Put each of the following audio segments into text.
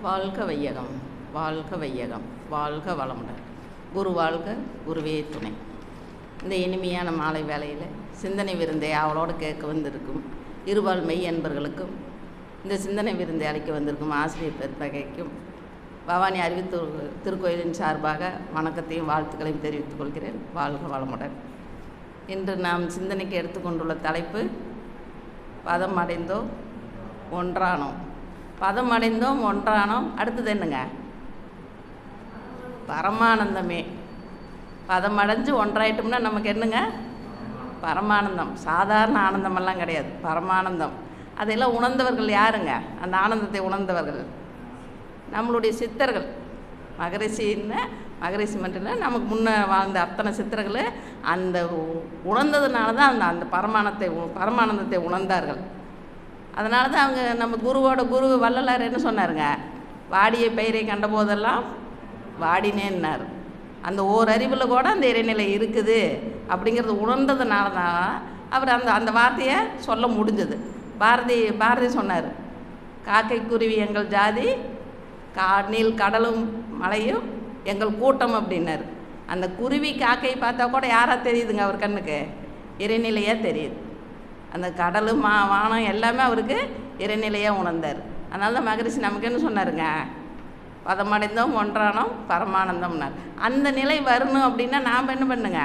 வாழ்க வையகம், வாழ்க வையகம், வாழ்க வளமுடன். குரு வாழ்க, குருவே துணை. இந்த இனிமையான மாலை வேளையில் சிந்தனை விருந்தை அவளோடு கேட்க வந்திருக்கும் இருபால் மெய் என்பர்களுக்கும், இந்த சிந்தனை விருந்தை அளிக்க வந்திருக்கும் ஆசிரியர் பெருந்தகைக்கும் பவானி அறிவித்து திருக்கோயிலின் சார்பாக வணக்கத்தையும் வாழ்த்துக்களையும் தெரிவித்துக் கொள்கிறேன். வாழ்க வளமுடன். இன்று நாம் சிந்தனைக்கு எடுத்துக்கொண்டுள்ள தலைப்பு பதம் அடைந்தோம் ஒன்றானோம். பதம் அடைந்தோம் ஒன்றானோம். அடுத்தது என்னங்க? பரமானந்தமே. பதம் அடைஞ்சு ஒன்றாயிட்டோம்னா நமக்கு என்னங்க? பரமானந்தம். சாதாரண ஆனந்தமெல்லாம் கிடையாது, பரமானந்தம். அதெல்லாம் உணர்ந்தவர்கள் யாருங்க? அந்த ஆனந்தத்தை உணர்ந்தவர்கள் நம்மளுடைய சித்தர்கள். மகரிஷி மட்டும் இல்லை, நமக்கு முன்னே வாழ்ந்த அத்தனை சித்தர்கள் அந்த உணர்ந்ததுனால தான் அந்த பரமானந்தத்தை உணர்ந்தார்கள். அதனால தான் அவங்க நம்ம குரு வள்ளலார் என்ன சொன்னாருங்க? வாடிய பயிரை கண்ட போதெல்லாம் வாடினேன்னார். அந்த ஓரறிவில் கூட அந்த இறைநிலை இருக்குது அப்படிங்கிறது உணர்ந்ததுனால தான் அவர் அந்த வார்த்தையை சொல்ல முடிஞ்சது. பாரதி சொன்னார், காக்கை குருவி எங்கள் ஜாதி, நீல் கடலும் மலையும் எங்கள் கூட்டம் அப்படின்னாரு. அந்த குருவி காக்கை பார்த்தா கூட யாராக தெரியுதுங்க அவர் கண்ணுக்கு? இறைநிலையாக தெரியுது. அந்த கடலும் வானம் எல்லாமே அவருக்கு இறைநிலையாக உணர்ந்தார். அதனால தான் மகரிஷி நமக்கு என்ன சொன்னாருங்க? பதமடைந்தோம் ஒன்றானோம் பரமானந்தம்னார். அந்த நிலை வரணும் அப்படின்னா நாம் என்ன பண்ணுங்க?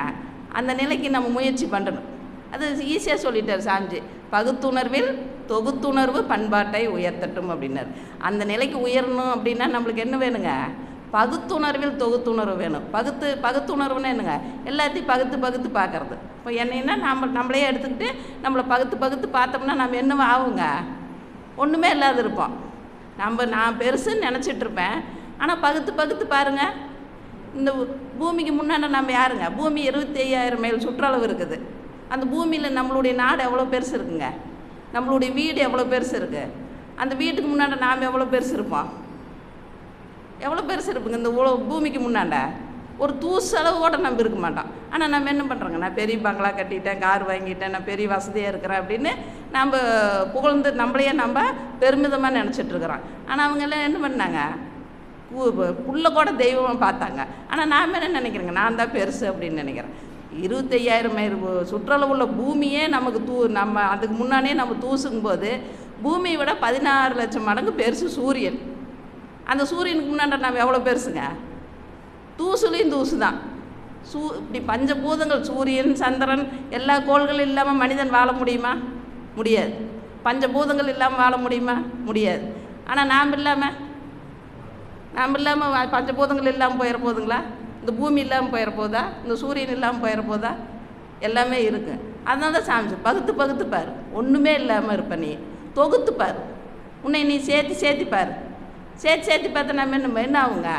அந்த நிலைக்கு நம்ம முயற்சி பண்ணணும். அது ஈஸியாக சொல்லிட்டார் சாமிஜி. பகுத்துணர்வில் தொகுத்துணர்வு பண்பாட்டை உயர்த்தட்டும் அப்படின்னார். அந்த நிலைக்கு உயரணும் அப்படின்னா நம்மளுக்கு என்ன வேணுங்க? பகுத்துணர்வில் தொகுத்துணர்வு வேணும். பகுத்துணர்வுன்னு என்னங்க? எல்லாத்தையும் பகுத்து பார்க்குறது. இப்போ என்னன்னா நம்மளே எடுத்துக்கிட்டு நம்மளை பகுத்து பார்த்தோம்னா நம்ம என்னவோ ஆகுங்க? ஒன்றுமே இல்லாத இருப்போம். நான் பெருசுன்னு நினச்சிட்ருப்பேன். ஆனால் பகுத்து பாருங்கள். இந்த பூமிக்கு முன்னாடி நம்ம யாருங்க? பூமி 25,000 மைல் சுற்றளவு இருக்குது. அந்த பூமியில் நம்மளுடைய நாடு எவ்வளோ பெருசு இருக்குங்க? நம்மளுடைய வீடு எவ்வளோ பெருசு இருக்குது? அந்த வீட்டுக்கு முன்னாடி நாம் எவ்வளோ பெருசு இருப்போம்? எவ்வளோ பெருசு இருப்புங்க? இந்த பூமிக்கு முன்னாண்ட ஒரு தூசளவு கூட நம்ம இருக்க மாட்டோம். ஆனால் நம்ம என்ன பண்ணுறோங்க? நான் பெரிய பங்களா கட்டிட்டேன், கார் வாங்கிட்டேன், நான் பெரிய வசதியாக இருக்கிறேன் அப்படின்னு நம்ம புகழ்ந்து நம்மளையே நம்ம பெருமிதமாக நினச்சிட்ருக்குறோம். ஆனால் அவங்கெல்லாம் என்ன பண்ணாங்க? புள்ள கூட தெய்வமாக பார்த்தாங்க. ஆனால் நாம் என்ன நினைக்கிறேங்க? நான் தான் பெருசு அப்படின்னு நினைக்கிறேன். 25,000 மைல் சுற்றளவுள்ள பூமியே நமக்கு நம்ம அதுக்கு முன்னாடியே நம்ம தூசுங்கும்போது பூமியை விட 16 லட்சம் மடங்கு பெருசு சூரியன். அந்த சூரியனுக்கு முன்னாடி நம்ம எவ்வளோ பெருசுங்க? தூசுலையும் தூசு தான். இப்படி பஞ்சபூதங்கள், சூரியன், சந்திரன், எல்லா கோள்களும் இல்லாமல் மனிதன் வாழ முடியுமா? முடியாது. பஞ்சபூதங்கள் இல்லாமல் வாழ முடியுமா? முடியாது. ஆனால் நாம் இல்லாமல் பஞ்சபூதங்கள் இல்லாமல் போயிட போகுதுங்களா? இந்த பூமி இல்லாமல் போயிட போதா? இந்த சூரியன் இல்லாமல் போயிட போதா? எல்லாமே இருக்குது. அதனால தான் சாமிச்சு பகுத்து பாரு. ஒன்றுமே இல்லாமல் இருப்ப நீ தொகுத்து பாரு. உன்னை நீ சேர்த்து பாரு. சேர்த்து பார்த்தா நம்ம என்ன ஆகுங்க?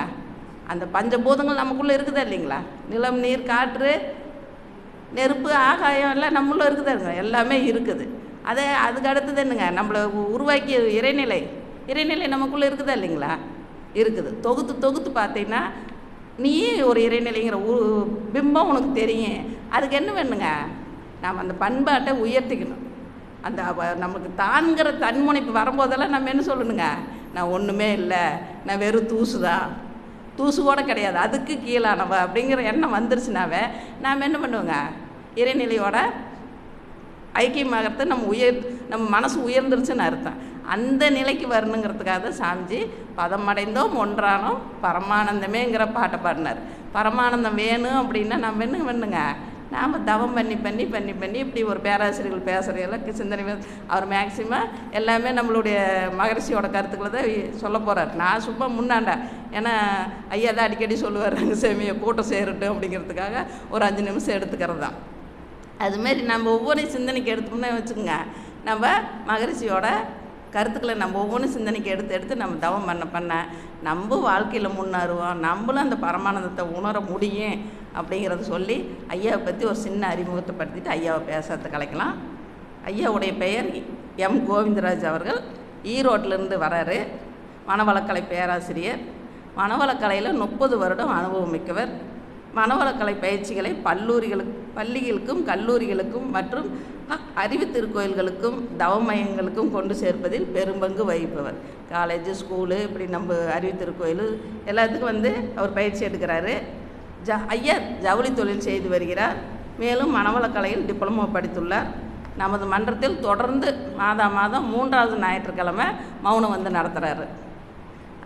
அந்த பஞ்சபூதங்கள் நமக்குள்ளே இருக்குதா இல்லைங்களா? நிலம், நீர், காற்று, நெருப்பு, ஆகாயம் எல்லாம் நம்மள இருக்குதாங்க. எல்லாமே இருக்குது. அதுக்கு அடுத்தது என்னங்க? நம்மளை உருவாக்கிய இறைநிலை நமக்குள்ளே இருக்குதா இல்லைங்களா? இருக்குது. தொகுத்து பார்த்தீங்கன்னா நீயே ஒரு இறைநிலைங்கிற பிம்பம் உனக்கு தெரியும். அதுக்கு என்ன வேணுங்க? நாம் அந்த பண்பாட்டை உயர்த்திக்கணும். அந்த நமக்கு தான்கிற தன்முனைப்பு வரும்போதெல்லாம் நம்ம என்ன சொல்லணுங்க? நான் ஒன்றுமே இல்லை, நான் வெறும் தூசு கூட கிடையாது, அதுக்கு கீழானவ அப்படிங்கிற எண்ணம் வந்துருச்சுனாவே நாம் என்ன பண்ணுவோங்க? இறைநிலையோட ஐக்கியமாகிறது நம்ம மனசு உயர்ந்துருச்சுன்னு அர்த்தம். அந்த நிலைக்கு வரணுங்கிறதுக்காக தான் சாமிஜி பதம் அடைந்தோம் ஒன்றானோம் பரமானந்தமேங்கிற பாட்டை பாடினார். பரமானந்தம் வேணும் அப்படின்னா நம்ம என்ன பண்ணுங்க? நாம் தவம் பண்ணி இப்படி ஒரு பேராசிரியர்கள் பேசுகிறதெல்லாம் சிந்தனை அவர் மேக்சிமம் எல்லாமே நம்மளுடைய மகரிஷியோட கருத்துக்களை தான் சொல்ல போகிறார். நான் சும்மா முன்னாண்டா, ஏன்னா ஐயா தான் அடிக்கடி சொல்லுவார், ரங்கசாமியை கூட்டம் சேரட்டும் அப்படிங்கிறதுக்காக ஒரு 5 நிமிஷம் எடுத்துக்கிறது தான். அதுமாரி நம்ம ஒவ்வொரு சிந்தனைக்கு எடுத்தோம்னா வச்சுக்கோங்க, நம்ம மகரிஷியோட கருத்துக்களை நம்ம ஒவ்வொன்றும் சிந்தனைக்கு எடுத்து நம்ம தவம் பண்ண நம்ம வாழ்க்கையில் முன்னேறுவோம். நம்மளும் அந்த பரமானந்தத்தை உணர முடியும் அப்படிங்கிறத சொல்லி ஐயாவை பற்றி ஒரு சின்ன அறிமுகத்தை படுத்திட்டு ஐயாவை பேசுறதை கலைக்கலாம். ஐயாவுடைய பெயர் எம் கோவிந்தராஜ் அவர்கள். ஈரோட்டிலேருந்து வராரு. மனவளக்கலை பேராசிரியர். மனவளக்கலையில் 30 வருடம் அனுபவம் மிக்கவர். மனவளக்கலை பயிற்சிகளை பள்ளிகளுக்கும் கல்லூரிகளுக்கும் மற்றும் அறிவு திருக்கோயில்களுக்கும் தவமயங்களுக்கும் கொண்டு சேர்ப்பதில் பெரும்பங்கு வகிப்பவர். காலேஜு, ஸ்கூலு, இப்படி நம்ம அறிவு திருக்கோயில் எல்லாத்துக்கும் அவர் பயிற்சி எடுக்கிறாரு. ஐயர் ஜவுளி தொழில் செய்து வருகிறார். மேலும் மனவளக்கலையில் டிப்ளமோ படித்துள்ளார். நமது மன்றத்தில் தொடர்ந்து மாதம் 3வது ஞாயிற்றுக்கிழமை மௌனம் நடத்துகிறாரு.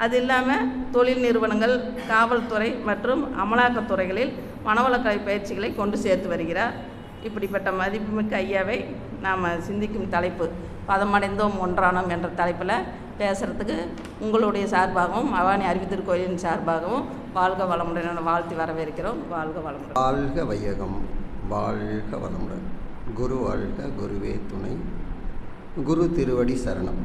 அது இல்லாமல் தொழில் நிறுவனங்கள், காவல்துறை மற்றும் அமலாக்கத்துறைகளில் மனவளக்கலை பயிற்சிகளை கொண்டு சேர்த்து வருகிறார். இப்படிப்பட்ட மதிப்புமிக்க ஐயாவை நாம் சிந்திக்கும் தலைப்பு பதமடைந்தோம் ஒன்றானோம் என்ற தலைப்பில் பேசுகிறதுக்கு உங்களுடைய சார்பாகவும் பவானி அறிவு திருக்கோயிலின் சார்பாகவும் வாழ்க வளமுடன் வாழ்த்தி வரவேற்கிறோம். வாழ்க வளமுடன். வாழ்க வையகம், வாழ்க வளமுடன். குரு வாழ்க, குருவே துணை. குரு திருவடி சரணம்.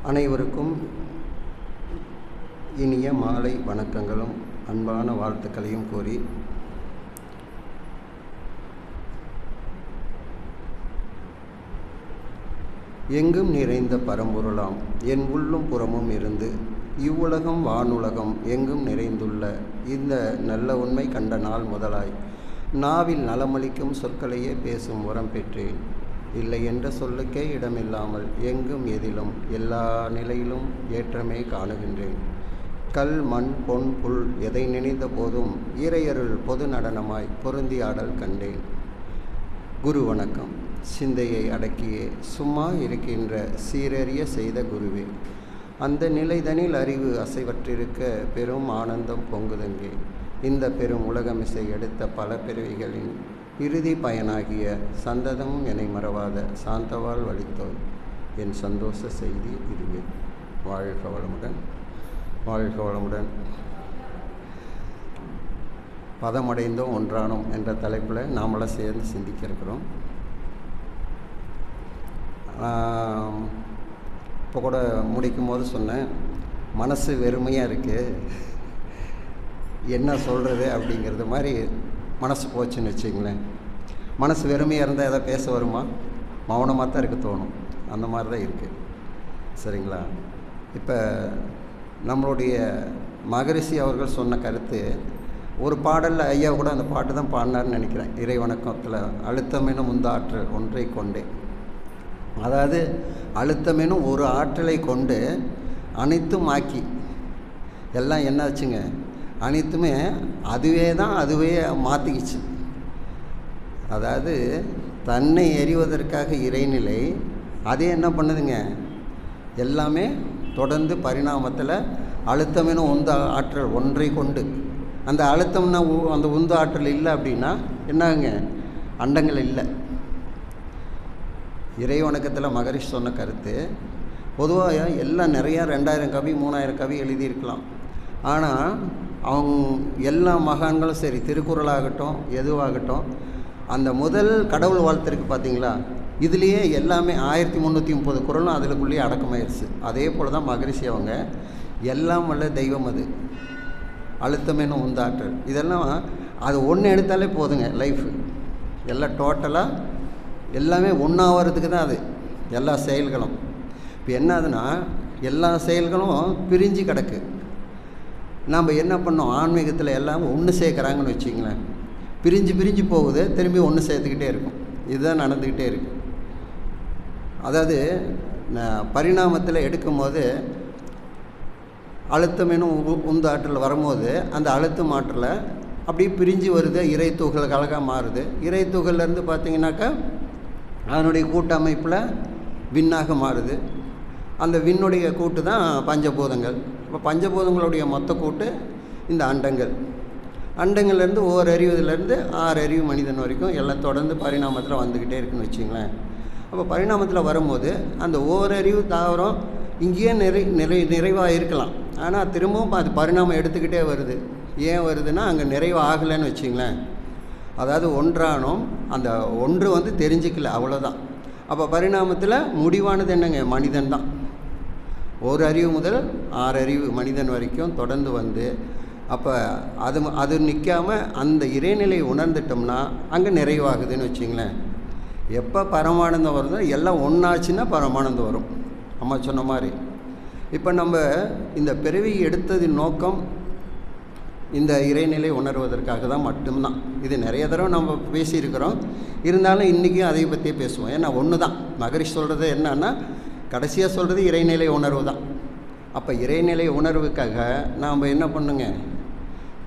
அனைவருக்கும் இனிய மாலை வணக்கங்களும் அன்பான வாழ்த்துக்களையும் கூறி எங்கும் நிறைந்த பரம்பொருளாம் என் உள்ளும் புறமும் இருந்து இவ்வுலகம் வானுலகம் எங்கும் நிறைந்துள்ள இந்த நல்ல உண்மை கண்ட நாள் முதலாய் நாவில் நலமளிக்கும் சொற்களையே பேசும் உரம் பெற்றேன். இல்லை என்ற சொல்லுக்கே இடமில்லாமல் எங்கும் எதிலும் எல்லா நிலையிலும் ஏற்றமே காணுகின்றேன். கல், மண், பொன், புல் எதை நினைந்த போதும் இறையருள் பொது நடனமாய் பொருந்தி ஆடல் கண்டேன். குரு வணக்கம். சிந்தையை அடக்கியே சும்மா இருக்கின்ற சீரறிய செய்த குருவே, அந்த நிலைதனில் அறிவு அசைவற்றிருக்க பெரும் ஆனந்தம் பொங்குதங்கே. இந்த பெரும் உலகமிசை எடுத்த பல பிறவிகளின் இறுதி பயனாகிய சந்ததமும் என்னை மறவாத சாந்தவாள் வழித்தோய் என் சந்தோஷ செய்தி இதுவே. வாழ்க வளமுடன், வாழ்க வளமுடன். பதமடைந்தோம் ஒன்றானோம் என்ற தலைப்பில் நாமெல்லாம் சேர்ந்து சிந்திக்க இருக்கிறோம். இப்போ கூட முடிக்கும் போது சொன்னேன், மனசு வெறுமையாக இருக்குது, என்ன சொல்கிறது அப்படிங்கிறது மாதிரி மனசு போச்சுன்னு வச்சுங்களேன். மனசு வெறுமையாக இருந்தால் எதாவது பேச வருமா? மௌனமாக தான் இருக்க தோணும். அந்த மாதிரி தான் இருக்குது. சரிங்களா? இப்போ நம்மளுடைய மகரிஷி அவர்கள் சொன்ன கருத்து ஒரு பாடலில், ஐயா கூட அந்த பாட்டு தான் பாடினார்னு நினைக்கிறேன். இறை வணக்கத்தில் அழுத்தமெனும் உந்த ஆற்றல் ஒன்றை கொண்டே, அதாவது அழுத்தமெனும் ஒரு ஆற்றலை கொண்டு அனைத்தும் ஆக்கி, எல்லாம் என்னாச்சுங்க, அனைத்துமே அதுவே மாற்றிக்கிச்சு. அதாவது தன்னை எறிவதற்காக இறைநிலை அதே என்ன பண்ணுதுங்க, எல்லாமே தொடர்ந்து பரிணாமத்தில் அழுத்தமெனும் உந்த ஆற்றல் ஒன்றை கொண்டு, அந்த அழுத்தம்னா அந்த உந்த ஆற்றல் இல்லை அப்படின்னா என்னங்க, அண்டங்கள் இல்லை. இறை வணக்கத்தில் மகரிஷி சொன்ன கருத்து பொதுவாக எல்லாம் நிறையா 2000 கவி 3000 கவி எழுதியிருக்கலாம். ஆனால் அவங்க எல்லா மகான்களும் சரி, திருக்குறளாகட்டும் எதுவாகட்டும், அந்த முதல் கடவுள் வாழ்த்து இருக்குது பார்த்தீங்களா, இதுலேயே எல்லாமே 1330 குறளும் அதுக்குள்ளேயே அடக்கமாயிருச்சு. அதே போல் தான் மகரிஷி அவங்க எல்லாம் வல்ல தெய்வம், அது அழுத்தமேனும் உந்தாற்றல், இதெல்லாம் அது ஒன்று எடுத்தாலே போதுங்க லைஃபு. எல்லாம் டோட்டலாக எல்லாமே ஒன்றாகிறதுக்கு தான் அது எல்லா செயல்களும். இப்போ என்னதுன்னா எல்லா செயல்களும் பிரிஞ்சு கிடக்கு. நாம் என்ன பண்ணோம், ஆன்மீகத்தில் எல்லாம் ஒன்று சேர்க்குறாங்கன்னு வச்சிங்களேன், பிரிஞ்சு போகுது, திரும்பி ஒன்று சேர்த்துக்கிட்டே இருக்கும். இதுதான் நடந்துக்கிட்டே இருக்கு. அதாவது பரிணாமத்தில் எடுக்கும்போது அழுத்தமெனும் உந்த ஆற்றல் வரும்போது அந்த அழுத்தம் ஆற்றலை அப்படியே பிரிஞ்சு வருது, இறை துகள் கலகாக மாறுது. இறை துகள்லேருந்து பார்த்திங்கனாக்கா அதனுடைய கூட்டமைப்பில் விண்ணாக மாறுது. அந்த விண்ணுடைய கூட்டு தான் பஞ்சபூதங்கள். இப்போ பஞ்சபூதங்களுடைய மொத்த கூட்டு இந்த அண்டங்கள். அண்டங்கள்லேருந்து ஓரறிவுலேருந்து 6 அறிவு மனிதன் வரைக்கும் எல்லாம் தொடர்ந்து பரிணாமத்தில் வந்துக்கிட்டே இருக்குன்னு வச்சுங்களேன். அப்போ பரிணாமத்தில் வரும்போது அந்த ஓரறிவு தாவரம் இங்கேயே நிறைவாக இருக்கலாம். ஆனால் திரும்பவும் அது பரிணாமம் எடுத்துக்கிட்டே வருது. ஏன் வருதுன்னா அங்கே நிறைவு ஆகலைன்னு வச்சுங்களேன். அதாவது ஒன்றானோம், அந்த ஒன்று தெரிஞ்சிக்கல, அவ்வளோதான். அப்போ பரிணாமத்தில் முடிவானது என்னங்க, மனிதன் தான். ஒரு அறிவு முதல் 6 அறிவு மனிதன் வரைக்கும் தொடர்ந்து வந்து, அப்போ அது நிற்காமல் அந்த இறைநிலையை உணர்ந்துட்டோம்னா அங்கே நிறைவாகுதுன்னு வச்சுங்களேன். எப்போ பரமானந்தம் வருதோ எல்லாம் ஒன்றாச்சுன்னா பரமானந்தம் வரும். அம்மா சொன்ன மாதிரி இப்போ நம்ம இந்த பிறவி எடுத்ததின் நோக்கம் இந்த இறைநிலை உணர்வதற்காக தான் மட்டும்தான். இது நிறைய தடவை நம்ம பேசியிருக்கிறோம். இருந்தாலும் இன்றைக்கும் அதை பற்றியே பேசுவோம். ஏன்னா ஒன்று தான் மகரிஷி சொல்கிறது என்னன்னா, கடைசியாக சொல்கிறது இறைநிலை உணர்வு தான். அப்போ இறைநிலை உணர்வுக்காக நாம் என்ன பண்ணுங்க,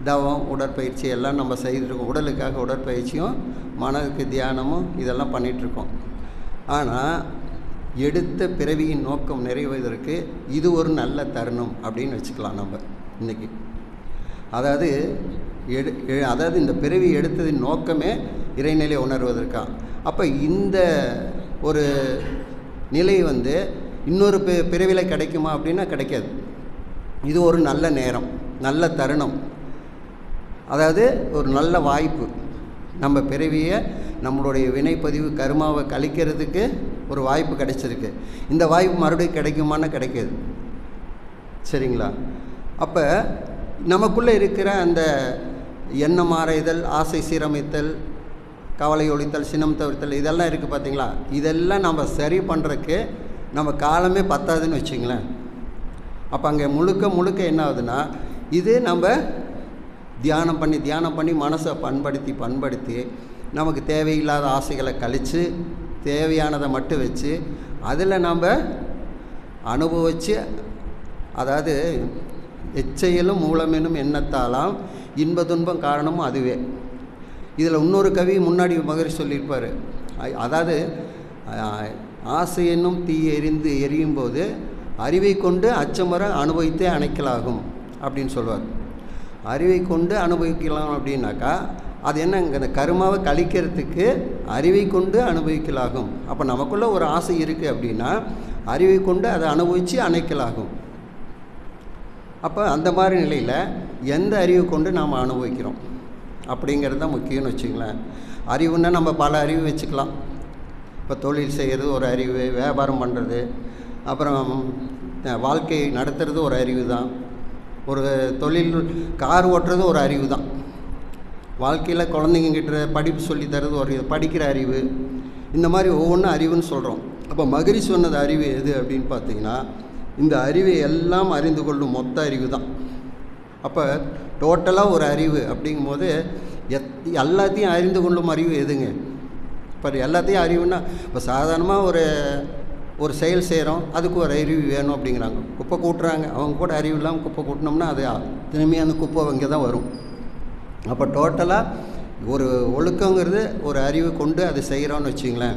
தவம், உடற்பயிற்சி எல்லாம் நம்ம செய்திருக்கோம். உடலுக்காக உடற்பயிற்சியும் மனதுக்கு தியானமும் இதெல்லாம் பண்ணிகிட்ருக்கோம். ஆனால் எடுத்த பிறவியின் நோக்கம் நிறைவேறுவதற்கு இது ஒரு நல்ல தருணம் அப்படின்னு வச்சுக்கலாம் நம்ம இன்றைக்கி. அதாவது இந்த பிறவி எடுத்ததின் நோக்கமே இறைநிலை உணர்வதற்கா. அப்போ இந்த ஒரு நிலை இன்னொரு பிறவியில் கிடைக்குமா அப்படின்னா கிடைக்காது. இது ஒரு நல்ல நேரம், நல்ல தருணம், அதாவது ஒரு நல்ல வாய்ப்பு. நம்ம பிறவியை நம்மளுடைய வினைப்பதிவு கர்மாவை கழிக்கிறதுக்கு ஒரு வாய்ப்பு கிடைச்சிருக்கு. இந்த வாய்ப்பு மறுபடியும் கிடைக்குமான்னா கிடைக்காது. சரிங்களா? அப்போ நமக்குள்ளே இருக்கிற அந்த எண்ணம் ஆராய்தல், ஆசை சீரமைத்தல், கவலை ஒழித்தல், சினம் தவிர்த்தல், இதெல்லாம் இருக்குது பார்த்தீங்களா? இதெல்லாம் நம்ம சரி பண்ணுறதுக்கு நம்ம காலமே பத்தாதுன்னு வச்சுங்களேன். அப்போ அங்கே முழுக்க என்ன ஆகுதுன்னா, இது நம்ம தியானம் பண்ணி மனசை பண்படுத்தி நமக்கு தேவையில்லாத ஆசைகளை கழித்து தேவையானதை மட்டும் வச்சு அதில் நம்ம அனுபவித்து, அதாவது எச்செயலும் மூலமெனும் எண்ணத்தாலாம் இன்ப துன்பம் காரணமும் அதுவே. இதில் இன்னொரு கவி முன்னாடி மகரிஷி சொல்லியிருப்பார். அதாவது ஆசை என்னும் தீ எரியும் போது அறிவை கொண்டு அச்சமர அனுபவித்தே அணைக்கலாகும் அப்படின்னு சொல்லுவார். அறிவை கொண்டு அனுபவிக்கலாம் அப்படின்னாக்கா அது என்ன, இந்த கருமாவை கழிக்கிறதுக்கு அறிவை கொண்டு அனுபவிக்கலாகும். அப்போ நமக்குள்ளே ஒரு ஆசை இருக்குது அப்படின்னா அறிவை கொண்டு அதை அனுபவித்து அணைக்கலாகும். அப்போ அந்த மாதிரி நிலையில் எந்த அறிவை கொண்டு நாம் அனுபவிக்கிறோம் அப்படிங்கிறது தான் முக்கியம்னு வச்சுங்களேன். அறிவுன்னா நம்ம பல அறிவு வச்சுக்கலாம். இப்போ தொழில் செய்கிறது ஒரு அறிவு, வியாபாரம் பண்ணுறது, அப்புறம் வாழ்க்கை நடத்துறது ஒரு அறிவு தான். ஒரு தொழில் கார் ஓட்டுறது ஒரு அறிவு தான். வாழ்க்கையில் குழந்தைங்கிட்ட படிப்பு சொல்லி தர்றது ஒரு படிக்கிற அறிவு. இந்த மாதிரி ஒவ்வொன்றும் அறிவுன்னு சொல்கிறோம். அப்போ மகரிஷி சொன்னது அறிவு எது அப்படின்னு பார்த்தீங்கன்னா, இந்த அறிவை எல்லாம் அறிந்து கொள்ளும் மொத்த அறிவு தான். அப்போ டோட்டலாக ஒரு அறிவு அப்படிங்கும்போது எல்லாத்தையும் அறிந்து கொள்ளும் அறிவு எதுங்க? இப்போ எல்லாத்தையும் அறிவுன்னா, இப்போ சாதாரணமாக ஒரு செயல் செய்கிறோம், அதுக்கு ஒரு அறிவு வேணும் அப்படிங்கிறாங்க. குப்பை கூட்டுறாங்க, அவங்க கூட அறிவு இல்லாமல் குப்பை கூட்டினோம்னா அது திரும்பி அந்த குப்பை அங்கே தான் வரும். அப்போ டோட்டலாக ஒரு ஒழுக்கங்கிறது ஒரு அறிவு கொண்டு அதை செய்கிறோன்னு வச்சுங்களேன்.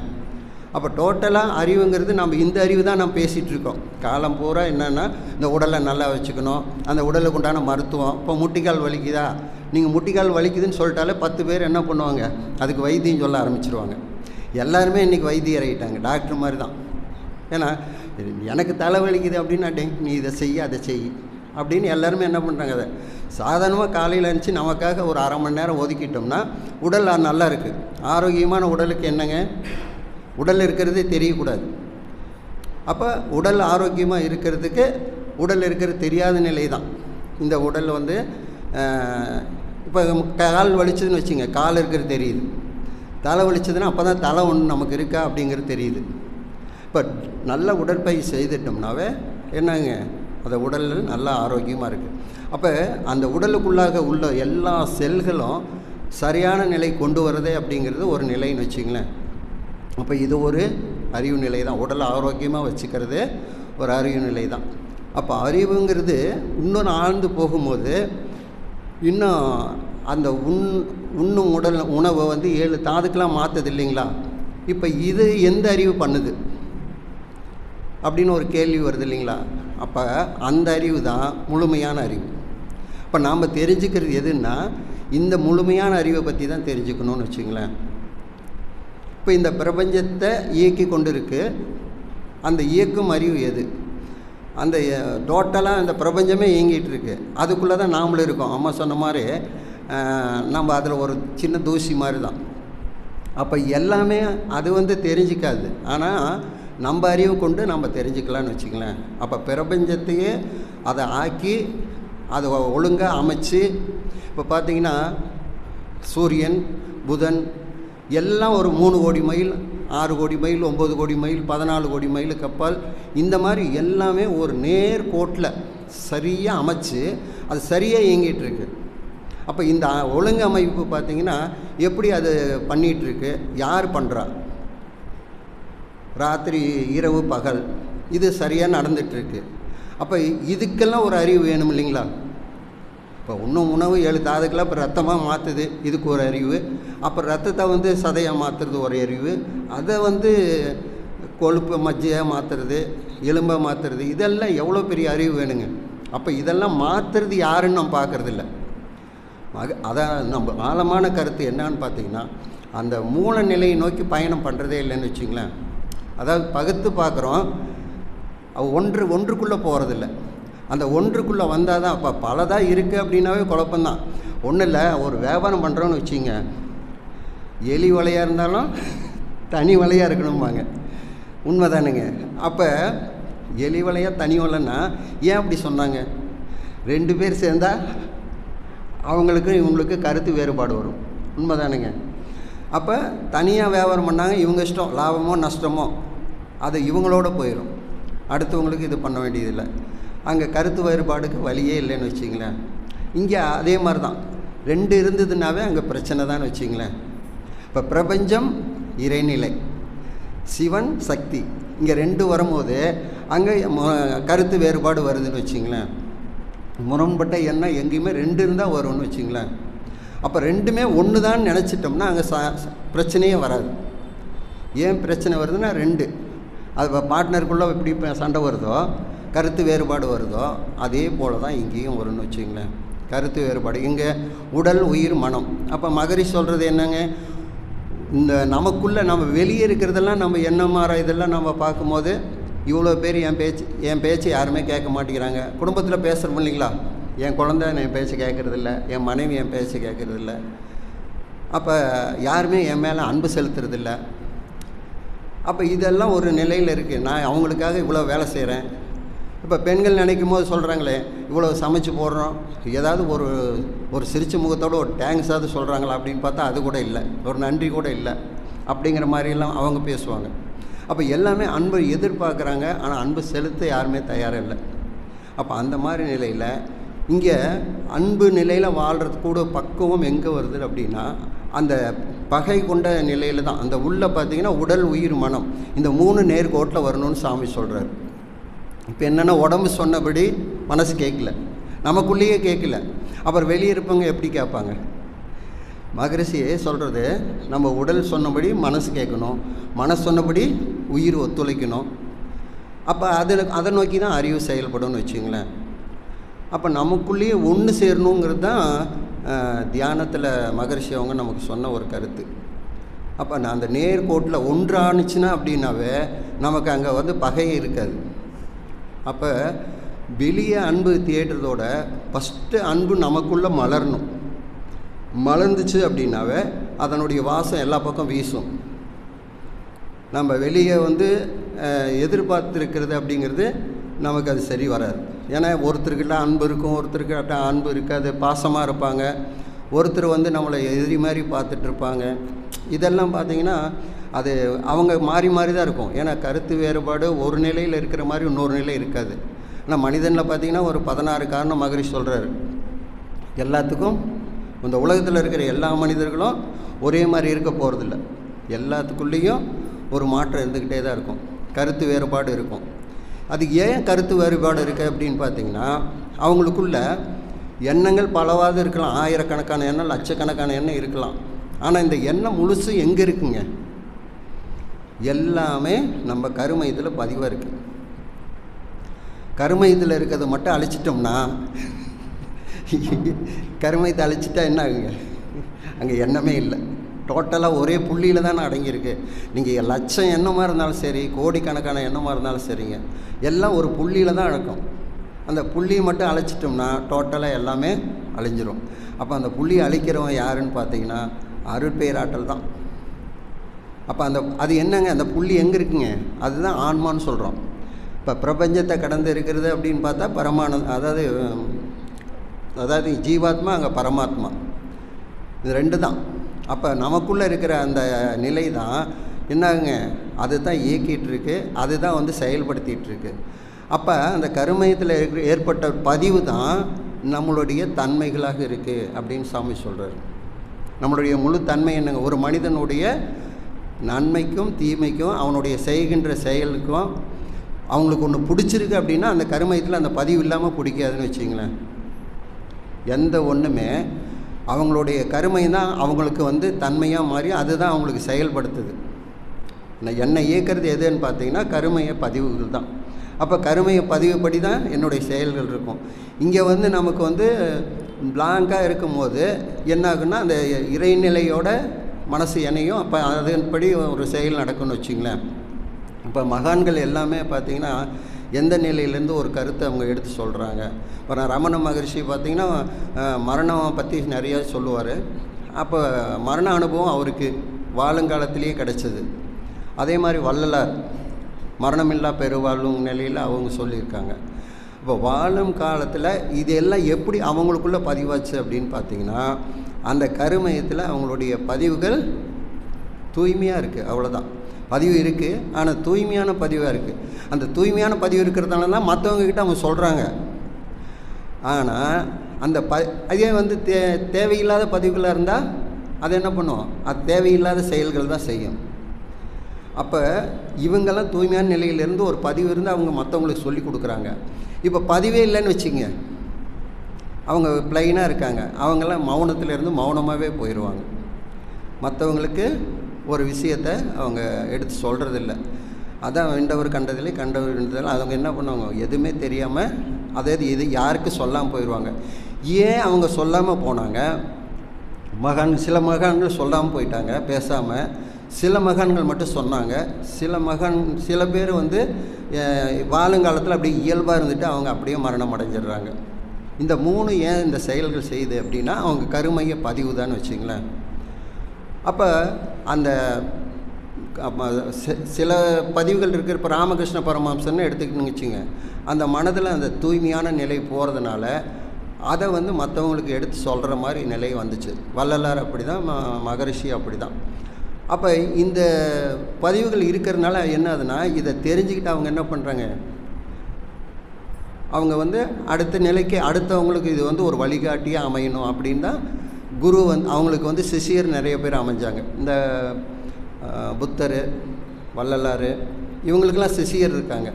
அப்போ டோட்டலாக அறிவுங்கிறது நம்ம இந்த அறிவு தான் நம்ம பேசிகிட்ருக்கோம் காலம் பூரா. என்னென்னா இந்த உடலை நல்லா வச்சுக்கணும், அந்த உடலுக்கு உண்டான மருத்துவம். இப்போ முட்டிக்கால் வலிக்குதா, நீங்கள் முட்டிக்கால் வலிக்குதுன்னு சொல்லிட்டாலே 10 பேர் என்ன பண்ணுவாங்க, அதுக்கு வைத்தியம் சொல்ல ஆரம்பிச்சிருவாங்க. எல்லாருமே இன்றைக்கி வைத்தியர் ஆகிட்டாங்க, டாக்டர் மாதிரி தான். ஏன்னா எனக்கு தலை வலிக்குது அப்படின்னா நீ இதை செய்ய அதை செய் அப்படின்னு எல்லாருமே என்ன பண்ணுறாங்க. அதை சாதாரணமாக காலையில் இருந்துச்சு நமக்காக ஒரு அரை மணி நேரம் ஒதுக்கிட்டோம்னா உடல் நல்லா இருக்குது. ஆரோக்கியமான உடலுக்கு என்னங்க, உடல் இருக்கிறதே தெரியக்கூடாது. அப்போ உடல் ஆரோக்கியமாக இருக்கிறதுக்கு உடல் இருக்கிறது தெரியாத நிலை தான் இந்த உடல். இப்போ கால் வலிச்சதுன்னு வச்சுங்க, கால் இருக்கிறது தெரியுது. தலை வலிச்சதுன்னா அப்போ தான் தலை ஒன்று நமக்கு இருக்கா அப்படிங்கிறது தெரியுது. இப்போ நல்ல உடற்பயிற்சி செய்துட்டோம்னாவே என்னங்க, அந்த உடல் நல்லா ஆரோக்கியமாக இருக்குது. அப்போ அந்த உடலுக்குள்ளாக உள்ள எல்லா செல்களும் சரியான நிலை கொண்டு வரதே அப்படிங்கிறது ஒரு நிலைன்னு வச்சுங்களேன். அப்போ இது ஒரு அறிவு நிலை தான். உடலை ஆரோக்கியமாக வச்சுக்கிறது ஒரு அறிவு நிலை தான். அப்போ அறிவுங்கிறது இன்னொன்று ஆழ்ந்து போகும்போது இன்னும் அந்த உண்ணும் உணவை 7 தாதுக்கெலாம் மாற்றுது இல்லைங்களா. இப்போ இது எந்த அறிவு பண்ணுது அப்படின்னு ஒரு கேள்வி வருது இல்லைங்களா. அப்போ அந்த அறிவு தான் முழுமையான அறிவு. இப்போ நாம் தெரிஞ்சுக்கிறது எதுன்னா இந்த முழுமையான அறிவை பற்றி தான் தெரிஞ்சுக்கணும்னு வச்சுங்களேன். இப்போ இந்த பிரபஞ்சத்தை இயக்கி கொண்டு இருக்கு, அந்த இயக்கும் அறிவு எது? அந்த டோட்டலாக இந்த பிரபஞ்சமே இயங்கிட்டு இருக்கு, அதுக்குள்ளே தான் நாமளும் இருக்கோம். அம்மா சொன்ன மாதிரி நம்ம அதில் ஒரு சின்ன தூசி மாதிரி தான். அப்போ எல்லாமே அது தெரிஞ்சிக்காது, ஆனால் நம்ம அறிவு கொண்டு நம்ம தெரிஞ்சுக்கலான்னு வச்சுங்களேன். அப்போ பிரபஞ்சத்தையே அதை ஆக்கி அதை ஒழுங்காக அமைச்சு, இப்போ பார்த்திங்கன்னா சூரியன் புதன் எல்லாம் ஒரு 3 கோடி மைல் 6 கோடி மைல், 9 கோடி மைல், 14 கோடி மைலுக்கு அப்பால், இந்த மாதிரி எல்லாமே ஒரு நேர் கோட்டில் சரியாக அமைச்சு அது சரியாக இயங்கிட்டு இருக்கு. அப்போ இந்த ஒழுங்கு அமைப்பு பார்த்திங்கன்னா எப்படி அது பண்ணிகிட்ருக்கு, யார் பண்ணுறா, ராத்திரி இரவு பகல் இது சரியாக நடந்துகிட்ருக்கு. அப்போ இதுக்கெல்லாம் ஒரு அறிவு வேணும் இல்லைங்களா? இப்போ இன்னும் உணவு 7 தாதுக்கெல்லாம் இப்போ ரத்தமாக மாற்றுது, இதுக்கு ஒரு அறிவு. அப்புறம் ரத்தத்தை வந்து சதையாக மாற்றுறது ஒரு அறிவு. அதை வந்து கொழுப்பு மஜ்ஜையாக மாற்றுறது, எலும்பை மாற்றுறது, இதெல்லாம் எவ்வளோ பெரிய அறிவு வேணுங்க. அப்போ இதெல்லாம் மாற்றுறது யாருன்னு நம்ம பார்க்குறதில்ல. அதான் நம்ம ஆழமான கருத்து என்னன்னு பார்த்திங்கன்னா, அந்த மூல நிலையை நோக்கி பயணம் பண்ணுறதே இல்லைன்னு வச்சுங்களேன். அதாவது பகுத்து பார்க்குறோம், ஒன்றுக்குள்ளே போகிறதில்ல. அந்த ஒன்றுக்குள்ளே வந்தால் தான். அப்போ பலதாக இருக்குது அப்படின்னாவே குழப்பந்தான். ஒன்றும் இல்லை, ஒரு வியாபாரம் பண்ணுறோன்னு வச்சுங்க, எலி வலையாக இருந்தாலும் தனி வலையாக இருக்கணும்பாங்க. உண்மை தானுங்க. அப்போ எலி வலையாக தனி வலைன்னா ஏன் அப்படி சொன்னாங்க? 2 பேர் சேர்ந்தால் அவங்களுக்கு இவங்களுக்கு கருத்து வேறுபாடு வரும். உண்மை தானுங்க. அப்போ தனியாக வியாபாரம் பண்ணாங்க, இவங்க இஷ்டம், லாபமோ நஷ்டமோ அது இவங்களோட போயிடும், அடுத்தவங்களுக்கு இது பண்ண வேண்டியதில்லை. அங்கே கருத்து வேறுபாடுக்கு வழியே இல்லைன்னு வச்சிங்களேன். இங்கே அதே மாதிரி தான், 2 இருந்ததுனாவே அங்கே பிரச்சனை தான் வச்சிங்களேன். இப்போ பிரபஞ்சம் இறைநிலை, சிவன் சக்தி, இங்கே 2 வரும்போது அங்கே கருத்து வேறுபாடு வருதுன்னு வச்சிங்களேன். முரண்பட்ட எண்ணம் எங்கேயுமே 2 இருந்தால் வரும்னு வச்சிங்களேன். அப்போ 2மே ஒன்று தான் நினச்சிட்டோம்னா அங்கே பிரச்சனையே வராது. ஏன் பிரச்சனை வருதுன்னா 2 அது பார்ட்னருக்குள்ளே எப்படி சண்டை வருதோ, கருத்து வேறுபாடு வருதோ, அதே போல் தான் இங்கேயும் வரும்னு வச்சுங்களேன். கருத்து வேறுபாடு இங்கே உடல் உயிர் மனம். அப்போ மகரிஷி சொல்கிறது என்னங்க, இந்த நமக்குள்ளே நம்ம வெளியே இருக்கிறதெல்லாம் நம்ம எண்ணமாற இதெல்லாம் நம்ம பார்க்கும்போது இவ்வளோ பேர் என் பேச்சு யாருமே கேட்க மாட்டேங்கிறாங்க. குடும்பத்தில் பேசுகிறோம் இல்லைங்களா, என் குழந்தை என் பேச்சு கேட்குறதில்ல, என் மனைவி என் பேச்சு கேட்குறதில்ல, அப்போ யாருமே என் மேலே அன்பு செலுத்துறதில்ல. அப்போ இதெல்லாம் ஒரு நிலையில் இருக்குது. நான் அவங்களுக்காக இவ்வளோ வேலை செய்கிறேன். இப்போ பெண்கள் நினைக்கும் போது சொல்கிறாங்களே, இவ்வளோ சமைச்சு போடுறோம், ஏதாவது ஒரு சிரிச்ச முகத்தோடு ஒரு தேங்க்ஸாவது சொல்கிறாங்களா அப்படின்னு பார்த்தா அது கூட இல்லை, ஒரு நன்றி கூட இல்லை அப்படிங்கிற மாதிரிலாம் அவங்க பேசுவாங்க. அப்போ எல்லாமே அன்பை எதிர்பார்க்குறாங்க, ஆனால் அன்பு செலுத்த யாருமே தயாராக இல்லை. அப்போ அந்த மாதிரி நிலையில் இங்கே அன்பு நிலையில் வாழ்கிறது கூட பக்குவம் எங்கே வருது அப்படின்னா அந்த பகை கொண்ட நிலையில் தான். அந்த உள்ள பார்த்திங்கன்னா உடல் உயிர் மனம் இந்த 3 நேர்கோட்டில் வரணும்னு சாமி சொல்கிறார். இப்போ என்னென்னா உடம்பு சொன்னபடி மனசு கேட்கல, நமக்குள்ளேயே கேட்கல, அப்புறம் வெளியே இருப்பவங்க எப்படி கேட்பாங்க? மகரிஷியே சொல்கிறது, நம்ம உடல் சொன்னபடி மனசு கேட்கணும், மனசு சொன்னபடி உயிர் ஒத்துழைக்கணும். அப்போ அதை நோக்கி தான் அறிவு செயல்படும்னு வச்சுங்களேன். அப்போ நமக்குள்ளேயே ஒன்று சேரணுங்கிறது தான் தியானத்தில் மகரிஷி அவங்க நமக்கு சொன்ன ஒரு கருத்து. அப்போ நான் அந்த நேர்கோட்டில் ஒன்றானுச்சுன்னா அப்படின்னாவே நமக்கு அங்கே வந்து பகையே இருக்காது. அப்போ வெளியே அன்பு தேடுறதோட ஃபஸ்ட்டு அன்பு நமக்குள்ளே மலரணும். மலர்ந்துச்சு அப்படின்னாவே அதனுடைய வாசம் எல்லா பக்கம் வீசும். நம்ம வெளியே வந்து எதிர்பார்த்துருக்கிறது அப்படிங்கிறது நமக்கு அது சரி வராது. ஏன்னா ஒருத்தருக்கிட்ட அன்பு இருக்கும், ஒருத்தருக்கிட்ட அன்பு இருக்காது, பாசமாக இருப்பாங்க, ஒருத்தர் வந்து நம்மளை எதிரி மாதிரி பார்த்துட்ருப்பாங்க. இதெல்லாம் பார்த்திங்கன்னா அது அவங்க மாறி மாறி தான் இருக்கும். ஏன்னா கருத்து வேறுபாடு ஒரு நிலையில் இருக்கிற மாதிரி இன்னொரு நிலை இருக்காது. ஆனால் மனிதனில் பார்த்திங்கன்னா ஒரு 16 காரணம் மகரிஷி சொல்கிறாரு. எல்லாத்துக்கும் இந்த உலகத்தில் இருக்கிற எல்லா மனிதர்களும் ஒரே மாதிரி இருக்க போகிறதில்ல, எல்லாத்துக்குள்ளேயும் ஒரு மாற்றம் இருந்துக்கிட்டே தான் இருக்கும், கருத்து வேறுபாடு இருக்கும். அது ஏன் கருத்து வேறுபாடு இருக்குது அப்படின்னு பார்த்திங்கன்னா அவங்களுக்குள்ள எண்ணங்கள் பலவாது இருக்கலாம், ஆயிரக்கணக்கான எண்ணம், லட்சக்கணக்கான எண்ணம் இருக்கலாம். ஆனால் இந்த எண்ணம் முழுசு எங்கே இருக்குங்க? எல்லாமே நம்ம கருமையத்தில் பதிவாக இருக்குது. கருமையத்தில் இருக்கிறத மட்டும் அழிச்சிட்டோம்னா, கருமையத்தை அழிச்சிட்டா என்ன ஆகுங்க? அங்கே எண்ணமே இல்லை, டோட்டலாக ஒரே புள்ளியில் தானே அடங்கியிருக்கு. நீங்கள் லட்சம் எண்ணமாக இருந்தாலும் சரி, கோடிக்கணக்கான எண்ணமாக இருந்தாலும் சரிங்க, எல்லாம் ஒரு புள்ளியில் தான் அடக்கும். அந்த புள்ளியை மட்டும் அழைச்சிட்டோம்னா டோட்டலாக எல்லாமே அழிஞ்சிரும். அப்போ அந்த புள்ளியை அழிக்கிறவன் யாருன்னு பார்த்தீங்கன்னா அருட்பேராற்றல் தான். அப்போ அது என்னங்க, அந்த புள்ளி எங்கே இருக்குங்க? அதுதான் ஆன்மான்னு சொல்கிறோம். இப்போ பிரபஞ்சத்தை கடந்து இருக்கிறது அப்படின்னு பார்த்தா அதாவது ஜீவாத்மா, அங்கே பரமாத்மா, இது 2 தான். அப்போ நமக்குள்ளே இருக்கிற அந்த நிலை தான் என்னாகுங்க, அது தான் இயக்கிட்டுருக்கு, அது தான் வந்து செயல்படுத்திகிட்ருக்கு. அப்போ அந்த கருமையத்தில் ஏற்பட்ட பதிவு தான் நம்மளுடைய தன்மைகளாக இருக்குது அப்படின்னு சாமி சொல்கிறார். நம்மளுடைய முழு தன்மை என்னங்க, ஒரு மனிதனுடைய நன்மைக்கும் தீமைக்கும் அவனுடைய செய்கின்ற செயலுக்கும் அவங்களுக்கு ஒன்று பிடிச்சிருக்கு அப்படின்னா அந்த கருமையத்தில் அந்த பதிவு இல்லாமல் பிடிக்காதுன்னு வச்சிங்களேன். எந்த ஒன்றுமே அவங்களுடைய கருமை தான் அவங்களுக்கு வந்து தன்மையாக மாறி அதுதான் அவங்களுக்கு செயல்படுத்துது. என்னை இயக்கிறது எதுன்னு பார்த்தீங்கன்னா கருமைய பதிவுகள் தான். அப்போ கருமைய பதிவுப்படி தான் என்னுடைய செயல்கள் இருக்கும். இங்கே வந்து நமக்கு வந்து பிளாங்காக இருக்கும்போது என்ன ஆகுன்னா அந்த இறைநிலையோட மனசு இணையும். அப்போ அதன்படி ஒரு செயல் நடக்கும்னு வச்சிங்களேன். இப்போ மகான்கள் எல்லாமே பார்த்திங்கன்னா எந்த நிலையிலேருந்து ஒரு கருத்தை அவங்க எடுத்து சொல்கிறாங்க. இப்போ ரமண மகரிஷி பார்த்திங்கன்னா மரணம் பற்றி நிறையா சொல்லுவார். அப்போ மரண அனுபவம் அவருக்கு வாழுங்காலத்திலேயே கிடச்சிது. அதே மாதிரி வள்ளலார் மரணமில்லா பெருவாழும் நிலையில் அவங்க சொல்லியிருக்காங்க. இப்போ வாழும் காலத்தில் இதெல்லாம் எப்படி அவங்களுக்குள்ளே பதிவாச்சு அப்படின்னு பார்த்திங்கன்னா அந்த கருமையத்தில் அவங்களுடைய பதிவுகள் தூய்மையாக இருக்குது. அவ்வளோதான், பதிவு இருக்குது. ஆனால் தூய்மையான பதிவாக இருக்குது. அந்த தூய்மையான பதிவு இருக்கிறதுனால தான் மற்றவங்கக்கிட்ட அவங்க சொல்கிறாங்க. ஆனால் அந்த அதே வந்து தேவையில்லாத பதிவுகளாக இருந்தால் அது என்ன பண்ணும், அது தேவையில்லாத செயல்கள் தான் செய்யும். அப்போ இவங்கெல்லாம் தூய்மையான நிலையிலேருந்து ஒரு பதிவு இருந்து அவங்க மற்றவங்களுக்கு சொல்லி கொடுக்குறாங்க. இப்போ பதிவே இல்லைன்னு வச்சுங்க, அவங்க ப்ளைனாக இருக்காங்க. அவங்கெல்லாம் மௌனத்திலேருந்து மௌனமாகவே போயிடுவாங்க. மற்றவங்களுக்கு ஒரு விஷயத்தை அவங்க எடுத்து சொல்கிறதில்ல. அதான் வேண்டவர் கண்டதில்லை, கண்டவர் கண்டதில்லை. அவங்க என்ன பண்ணுவாங்க, எதுவுமே தெரியாமல் அதாவது இது யாருக்கு சொல்லாமல் போயிடுவாங்க. ஏன் அவங்க சொல்லாமல் போனாங்க? சில மகான்கள் சொல்லாமல் போயிட்டாங்க, பேசாமல். சில மகான்கள் மட்டும் சொன்னாங்க. சில பேர் வந்து வாழுங்காலத்தில் அப்படியே இயல்பாக இருந்துட்டு அவங்க அப்படியே மரணம் அடைஞ்சிடுறாங்க. இந்த 3 ஏன் இந்த செயல்கள் செய்யுது அப்படின்னா அவங்க கருமைய பதிவு தான் வச்சுங்களேன். அப்போ அந்த சில பதிவுகள் இருக்கிற இப்போ ராமகிருஷ்ண பரமஹம்சன்னு எடுத்துக்கிட்டுன்னு வச்சுங்க, அந்த மனதில் அந்த தூய்மையான நிலை போகிறதுனால அதை வந்து மற்றவங்களுக்கு எடுத்து சொல்கிற மாதிரி நிலை வந்துச்சு. வள்ளலார் அப்படி தான், மகரிஷி அப்படி தான். அப்போ இந்த பதிவுகள் இருக்கிறதுனால என்ன ஆகுதுன்னா இதை தெரிஞ்சுக்கிட்டு அவங்க என்ன பண்ணுறாங்க, அவங்க வந்து அடுத்த நிலைக்கு அடுத்தவங்களுக்கு இது வந்து ஒரு வழிகாட்டியாக அமையணும் அப்படின்னு தான் குரு வந்து அவங்களுக்கு வந்து சிஷியர் நிறைய பேர் அமைஞ்சாங்க. இந்த புத்தர், வள்ளலார் இவங்களுக்கெல்லாம் சிஷியர் இருக்காங்க.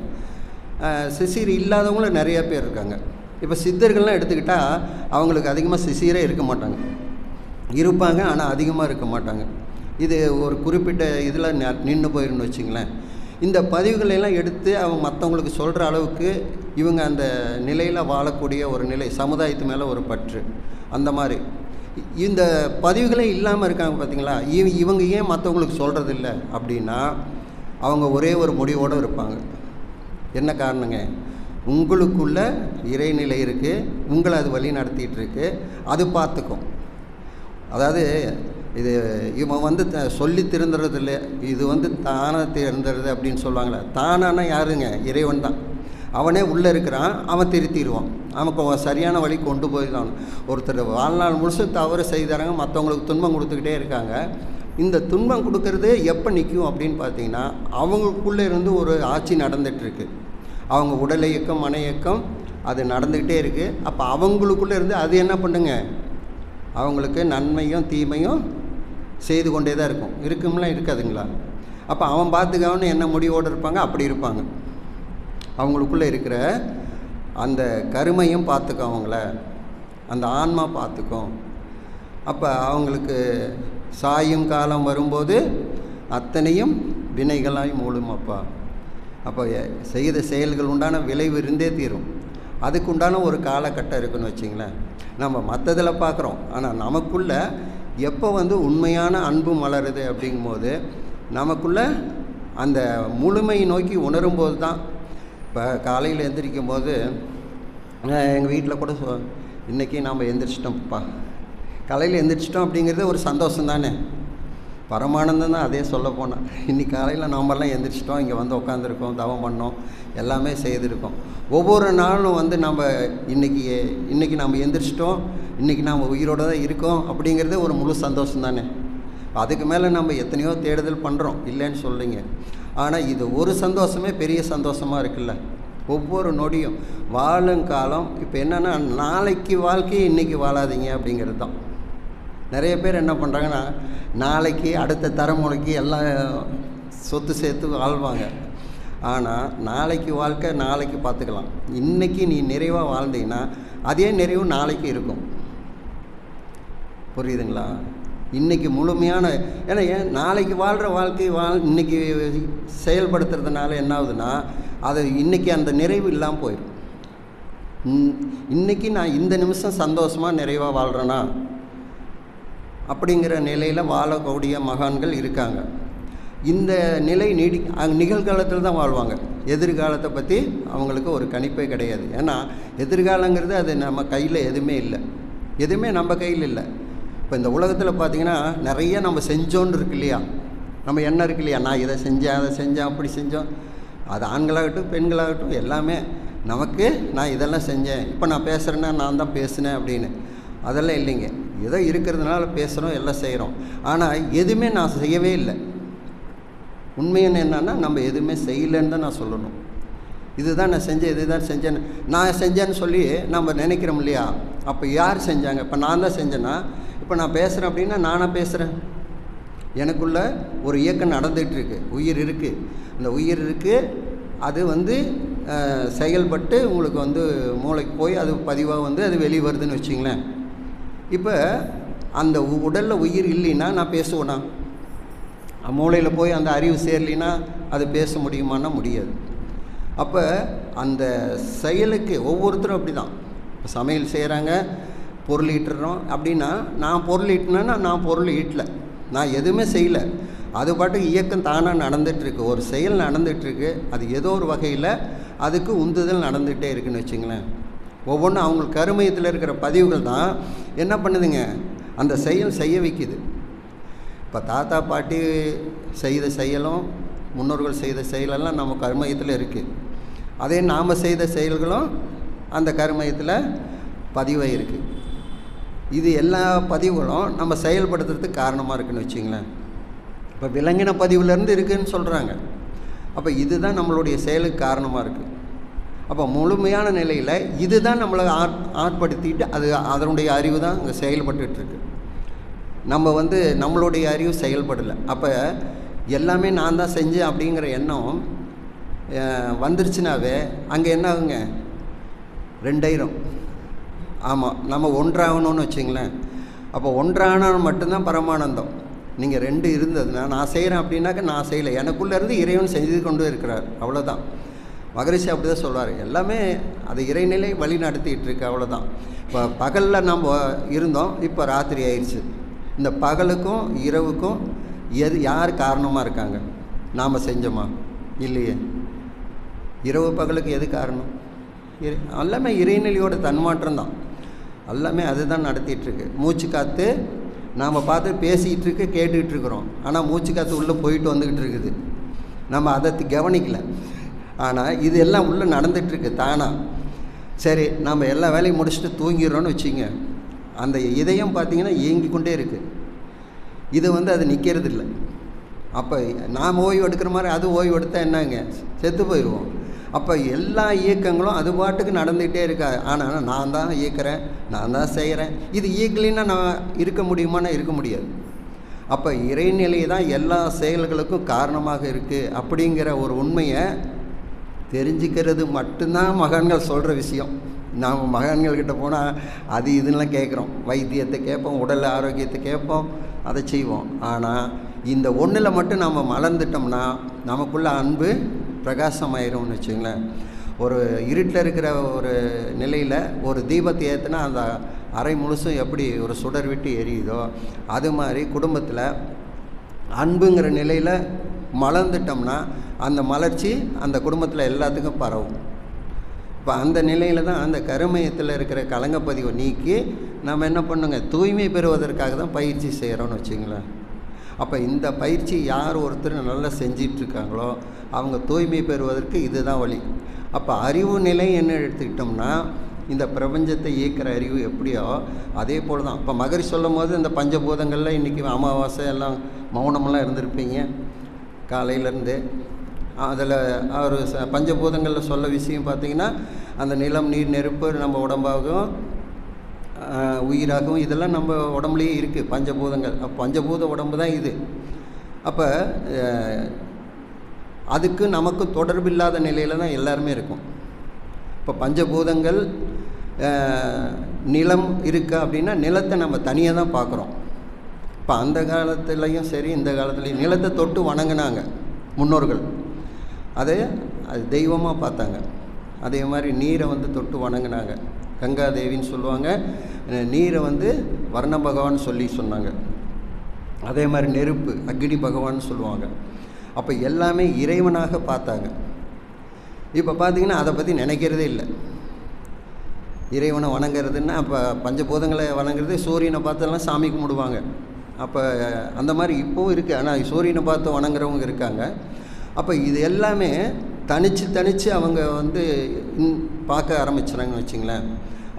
சிஷியர் இல்லாதவங்களும் நிறையா பேர் இருக்காங்க. இப்போ சித்தர்கள்லாம் எடுத்துக்கிட்டால் அவங்களுக்கு அதிகமாக சிஷியரே இருக்க மாட்டாங்க, இருப்பாங்க ஆனால் அதிகமாக இருக்க மாட்டாங்க. இது ஒரு குறிப்பிட்ட இதில் நின்று போயிருந்து வச்சுங்களேன். இந்த பதிவுகளெல்லாம் எடுத்து அவங்க மற்றவங்களுக்கு சொல்கிற அளவுக்கு இவங்க அந்த நிலையில் வாழக்கூடிய ஒரு நிலை, சமுதாயத்து மேலே ஒரு பற்று, அந்த மாதிரி இந்த பதிவுகளே இல்லாமல் இருக்காங்க. பார்த்திங்களா, இவங்க ஏன் மற்றவங்களுக்கு சொல்கிறதில்ல அப்படின்னா அவங்க ஒரே ஒரு முடிவோடு இருப்பாங்க. என்ன காரணங்க, உங்களுக்குள்ள இறைநிலை இருக்குது, உங்களை அது வழி நடத்திட்டு இருக்கு, அது பார்த்துக்கும். அதாவது இது இவன் வந்து சொல்லி திருந்துறது இல்லை, இது வந்து தானாக திருந்துறது அப்படின்னு சொல்லுவாங்களே. தானானா யாருங்க, இறைவன் தான். அவனே உள்ளே இருக்கிறான், அவன் திருத்திடுவான், அவனுக்கு சரியான வழி கொண்டு போயிடலாம். ஒருத்தர் வாழ்நாள் முழுசு தவறு செய்தாங்க, மற்றவங்களுக்கு துன்பம் கொடுத்துக்கிட்டே இருக்காங்க. இந்த துன்பம் கொடுக்கறது எப்போ நிற்கும் அப்படின்னு பார்த்தீங்கன்னா அவங்களுக்குள்ளே இருந்து ஒரு ஆட்சி நடந்துகிட்ருக்கு. அவங்க உடல் இயக்கம், மன இயக்கம் அது நடந்துக்கிட்டே இருக்குது. அப்போ அவங்களுக்குள்ளே இருந்து அது என்ன பண்ணுங்க, அவங்களுக்கு நன்மையும் தீமையும் செய்து கொண்டே தான் இருக்கும். இருக்கும்லாம் இருக்காதுங்களா? அப்போ அவன் பார்த்துக்கவனு என்ன முடிவோடு இருப்பாங்க, அப்படி இருப்பாங்க. அவங்களுக்குள்ளே இருக்கிற அந்த கருமையும் பார்த்துக்கும், அவங்கள அந்த ஆன்மா பார்த்துக்கும். அப்போ அவங்களுக்கு சாயும் காலம் வரும்போது அத்தனையும் வினைகளாய் மூழும். அப்போ செய்த செயல்கள் உண்டான விளைவு இருந்தே தீரும். அதுக்கு உண்டான ஒரு காலகட்டம் இருக்குன்னு வச்சிங்களேன். நம்ம மற்றதில் பார்க்குறோம், ஆனால் நமக்குள்ளே எப்போ வந்து உண்மையான அன்பு மலருது அப்படிங்கும்போது நமக்குள்ளே அந்த முழுமையை நோக்கி உணரும்போது தான். இப்போ காலையில் எந்திரிக்கும் போது எங்கள் வீட்டில் கூட இன்றைக்கி நாம் எந்திரிச்சிட்டோம்ப்பா, காலையில் எந்திரிச்சிட்டோம் அப்படிங்கிறது ஒரு சந்தோஷம் தானே, பரமானந்தம் தான். அதே சொல்ல போனால் இன்றைக்கி காலையில் நாமெல்லாம் எந்திரிச்சிட்டோம், இங்கே வந்து உட்காந்துருக்கோம், தவம் பண்ணோம், எல்லாமே செய்திருக்கோம். ஒவ்வொரு நாளும் வந்து நம்ம இன்றைக்கி நம்ம எந்திரிச்சிட்டோம், இன்றைக்கி நாம் உயிரோடு தான் இருக்கோம் அப்படிங்கிறதே ஒரு முழு சந்தோஷம் தானே. அதுக்கு மேலே நம்ம எத்தனையோ தேடுதல் பண்ணுறோம், இல்லைன்னு சொல்லிங்க. ஆனால் இது ஒரு சந்தோஷமே பெரிய சந்தோஷமாக இருக்குல்ல. ஒவ்வொரு நொடியும் வாழும் காலம். இப்போ என்னென்னா, நாளைக்கு வாழ்க்கையை இன்றைக்கி வாழாதீங்க அப்படிங்கிறது தான். நிறைய பேர் என்ன பண்ணுறாங்கன்னா, நாளைக்கு அடுத்த தலைமுறைக்கு எல்லாம் சொத்து சேர்த்து வாழ்வாங்க. ஆனால் நாளைக்கு வாழ்க்கை நாளைக்கு பார்த்துக்கலாம். இன்றைக்கி நீ நிறைவாக வாழ்ந்தீங்கன்னா அதே நிறைவு நாளைக்கு இருக்கும். புரியுதுங்களா? இன்றைக்கி முழுமையான, ஏன்னா நாளைக்கு வாழ்கிற வாழ்க்கை இன்றைக்கி செயல்படுத்துறதுனால என்ன ஆகுதுன்னா, அது இன்றைக்கி அந்த நிறைவு இல்லாமல் போயிடும். இன்றைக்கி நான் இந்த நிமிஷம் சந்தோஷமாக நிறைவாக வாழ்கிறேன்னா அப்படிங்கிற நிலையில் வாழக்கூடிய மகான்கள் இருக்காங்க. இந்த நிலை நிகழ்காலத்தில் தான் வாழ்வாங்க. எதிர்காலத்தை பற்றி அவங்களுக்கு ஒரு கணிப்பே கிடையாது. ஏன்னா எதிர்காலங்கிறது அது நம்ம கையில் எதுவுமே இல்லை, எதுவுமே நம்ம கையில் இல்லை. இப்போ இந்த உலகத்தில் பார்த்திங்கன்னா நிறைய நம்ம செஞ்சோன்னு இருக்கு இல்லையா, நம்ம என்ன இருக்கு இல்லையா, நான் இதை செஞ்சேன் அதை செஞ்சேன் அப்படி செஞ்சோம். அது ஆண்களாகட்டும் பெண்களாகட்டும் எல்லாமே நமக்கு நான் இதெல்லாம் செஞ்சேன், இப்போ நான் பேசுகிறேன்னா நான் தான் பேசினேன் அப்படின்னு அதெல்லாம் இல்லைங்க. ஏதோ இருக்கிறதுனால பேசுகிறோம், எல்லாம் செய்கிறோம். ஆனால் எதுவுமே நான் செய்யவே இல்லை. உண்மையான என்னன்னா, நம்ம எதுவுமே செய்யலைன்னு தான் நான் சொல்லணும். இதுதான் நான் செஞ்சேன், இதுதான் செஞ்சேன்னு நான் செஞ்சேன்னு சொல்லி நம்ம நினைக்கிறோம் இல்லையா. அப்போ யார் செஞ்சாங்க? இப்போ நான் தான் செஞ்சேன்னா, இப்போ நான் பேசுகிறேன் அப்படின்னா நானாக பேசுகிறேன். எனக்குள்ள ஒரு இயக்கம் நடந்துகிட்ருக்கு, உயிர் இருக்குது. அந்த உயிர் இருக்குது, அது செயல்பட்டு உங்களுக்கு மூளைக்கு போய் அது பதிவாக அது வெளியே வருதுன்னு வச்சிங்களேன். இப்போ அந்த உடலில் உயிர் இல்லைன்னா நான் பேசுவேனா? மூளையில் போய் அந்த அறிவு சேரலின்னா அது பேச முடியுமான்னா முடியாது. அப்போ அந்த செயலுக்கு ஒவ்வொருத்தரும் அப்படி தான். இப்போ சமையல் செய்கிறாங்க, பொருள் ஈட்டுறோம் அப்படின்னா, நான் பொருள் ஈட்டினேன்னா நான் பொருள் ஈட்டலை, நான் எதுவுமே செய்யலை. அது பாட்டுக்கு இயக்கம் தானாக நடந்துகிட்ருக்கு, ஒரு செயல் நடந்துகிட்ருக்கு. அது ஏதோ ஒரு வகையில் அதுக்கு உந்துதல் நடந்துகிட்டே இருக்குதுன்னு வச்சுங்களேன். ஒவ்வொன்றும் அவங்களுக்கு கருமையத்தில் இருக்கிற பதிவுகள் தான் என்ன பண்ணுதுங்க, அந்த செயல் செய்ய வைக்குது. இப்போ தாத்தா பாட்டி செய்த செயலும் முன்னோர்கள் செய்த செயலெல்லாம் நம்ம கருமையத்தில் இருக்குது. அதே நாம் செய்த செயல்களும் அந்த கருமையத்தில் பதிவாக இருக்குது. இது எல்லா பதிவுகளும் நம்ம செயல்படுத்துறதுக்கு காரணமாக இருக்குதுன்னு வச்சிங்களேன். இப்போ விலங்கின பதிவுலேருந்து இருக்குதுன்னு சொல்கிறாங்க. அப்போ இதுதான் நம்மளுடைய செயலுக்கு காரணமாக இருக்குது. அப்போ முழுமையான நிலையில் இதுதான் நம்மளை ஆட்படுத்திட்டு அது அதனுடைய அறிவு தான் அங்கே செயல்பட்டுருக்கு. நம்ம நம்மளுடைய அறிவு செயல்படலை. அப்போ எல்லாமே நான் தான் செஞ்சேன் அப்படிங்கிற எண்ணம் வந்துருச்சுனாவே அங்கே என்ன ஆகுங்க, ரெண்டாயிரம். ஆமாம், நம்ம ஒன்றாகணும்னு வச்சிங்களேன். அப்போ ஒன்றானால் மட்டும்தான் பரமானந்தம். நீங்கள் ரெண்டு இருந்ததுன்னா, நான் செய்கிறேன் அப்படின்னாக்க நான் செய்யலை, எனக்குள்ளேருந்து இறைவன் செஞ்சு கொண்டு இருக்கிறார், அவ்வளோதான். மகரிஷி அப்படி தான் சொல்வார். எல்லாமே அது இறைநிலை வழி நடத்திட்டு இருக்கு, அவ்வளோதான். இப்போ பகலில் நம்ம இருந்தோம், இப்போ ராத்திரி ஆயிடுச்சு. இந்த பகலுக்கும் இரவுக்கும் யார் காரணமாக இருக்காங்க? நாம் செஞ்சோமா? இல்லையே. இரவு பகலுக்கு எது காரணம்? எல்லாமே இறைநிலையோட தன்மாற்றம் தான். எல்லாமே அதுதான் நடத்திட்டுருக்கு. மூச்சு காற்று நாம் பார்த்து பேசிகிட்டு இருக்கு, கேட்டுக்கிட்டு இருக்கிறோம். ஆனால் மூச்சு காற்று உள்ளே போயிட்டு வந்துக்கிட்டு இருக்குது, நம்ம அதை கவனிக்கலை. ஆனால் இது எல்லாம் உள்ளே நடந்துகிட்ருக்கு தானாக. சரி, நம்ம எல்லா வேலையும் முடிச்சுட்டு தூங்கிடுறோன்னு வச்சுங்க, அந்த இதயம் பார்த்திங்கன்னா இயங்கி கொண்டே இருக்குது. இது அது நிற்கிறது இல்லை. அப்போ நாம் ஓய்வு எடுக்கிற மாதிரி அது ஓய்வு எடுத்தால் என்னங்க, செத்து போயிடுவோம். அப்போ எல்லா இயக்கங்களும் அது பாட்டுக்கு நடந்துகிட்டே இருக்கா. ஆனால் நான் தான் இயக்கிறேன், நான் தான் செய்கிறேன். இது இயக்கலைன்னா நான் இருக்க முடியுமானா இருக்க முடியாது. அப்போ இறைநிலை தான் எல்லா செயல்களுக்கும் காரணமாக இருக்குது அப்படிங்கிற ஒரு உண்மையை தெரிஞ்சுக்கிறது மட்டும்தான் மகான்கள் சொல்கிற விஷயம். நாம் மகான்கள்கிட்ட போனால் அது இதுன்னெலாம் கேட்குறோம், வைத்தியத்தை கேட்போம், உடல் ஆரோக்கியத்தை கேட்போம், அதை செய்வோம். ஆனால் இந்த ஒன்றில் மட்டும் நம்ம மலர்ந்துட்டோம்னா நமக்குள்ள அன்பு பிரகாசமாயிரும்னு வச்சுங்களேன். ஒரு இருட்டில் இருக்கிற ஒரு நிலையில் ஒரு தீபத்தை ஏற்றுனா அந்த அறை முழுசும் எப்படி ஒரு சுடர் விட்டு எரியுதோ, அது மாதிரி குடும்பத்தில் அன்புங்கிற நிலையில் மலர்ந்துட்டோம்னா அந்த மலர்ச்சி அந்த குடும்பத்தில் எல்லாத்துக்கும் பரவும். இப்போ அந்த நிலையில் தான் அந்த கருமையத்தில் இருக்கிற கலங்கப்பதிவை நீக்கி நம்ம என்ன பண்ணுங்க, தூய்மை பெறுவதற்காக தான் பயிற்சி செய்கிறோன்னு வச்சுங்களேன். அப்போ இந்த பயிற்சி யார் ஒருத்தர் நல்லா செஞ்சிட்ருக்காங்களோ அவங்க தூய்மை பெறுவதற்கு இதுதான் வழி. அப்போ அறிவு நிலை என்ன எடுத்துக்கிட்டோம்னா, இந்த பிரபஞ்சத்தை இயக்கிற அறிவு எப்படியோ அதே போல் தான். இப்போ மகரி சொல்லும் போது இந்த பஞ்சபூதங்களில் இன்றைக்கி அமாவாசை எல்லாம் மௌனமெல்லாம் இருந்திருப்பீங்க காலையிலேருந்து. அதில் அவர் பஞ்சபூதங்களில் சொல்ல விஷயம் பார்த்திங்கன்னா அந்த நிலம், நீர், நெருப்பு நம்ம உடம்பாகவும் உயிராகவும் இதெல்லாம் நம்ம உடம்புலேயே இருக்குது பஞ்சபூதங்கள். பஞ்சபூத உடம்பு தான் இது. அப்போ அதுக்கு நமக்கு தொடர்பில்லாத நிலையில் தான் எல்லாருமே இருக்கும். இப்போ பஞ்சபூதங்கள் நிலம் இருக்கா அப்படின்னா நிலத்தை நம்ம தனியாக தான் பார்க்குறோம். இப்போ அந்த காலத்துலேயும் சரி இந்த காலத்துலேயும் நிலத்தை தொட்டு வணங்கினாங்க முன்னோர்கள், அது தெய்வமாக பார்த்தாங்க. அதே மாதிரி நீரை தொட்டு வணங்கினாங்க. கங்காதேவின்னு சொல்லுவாங்க, நீரை வர்ண பகவான் சொல்லி சொன்னாங்க. அதே மாதிரி நெருப்பு அக்னி பகவான் சொல்லுவாங்க. அப்போ எல்லாமே இறைவனாக பார்த்தாங்க. இப்போ பார்த்திங்கன்னா அதை பற்றி நினைக்கிறதே இல்லை. இறைவனை வணங்குறதுன்னா அப்போ பஞ்சபூதங்களை வணங்குறது, சூரியனை பார்த்தெல்லாம் சாமி கும்பிடுவாங்க. அப்போ அந்த மாதிரி இப்போவும் இருக்குது. ஆனால் சூரியனை பார்த்து வணங்குறவங்க இருக்காங்க. அப்போ இது எல்லாமே தனித்து அவங்க பார்க்க ஆரம்பிச்சுறாங்கன்னு வச்சுங்களேன்.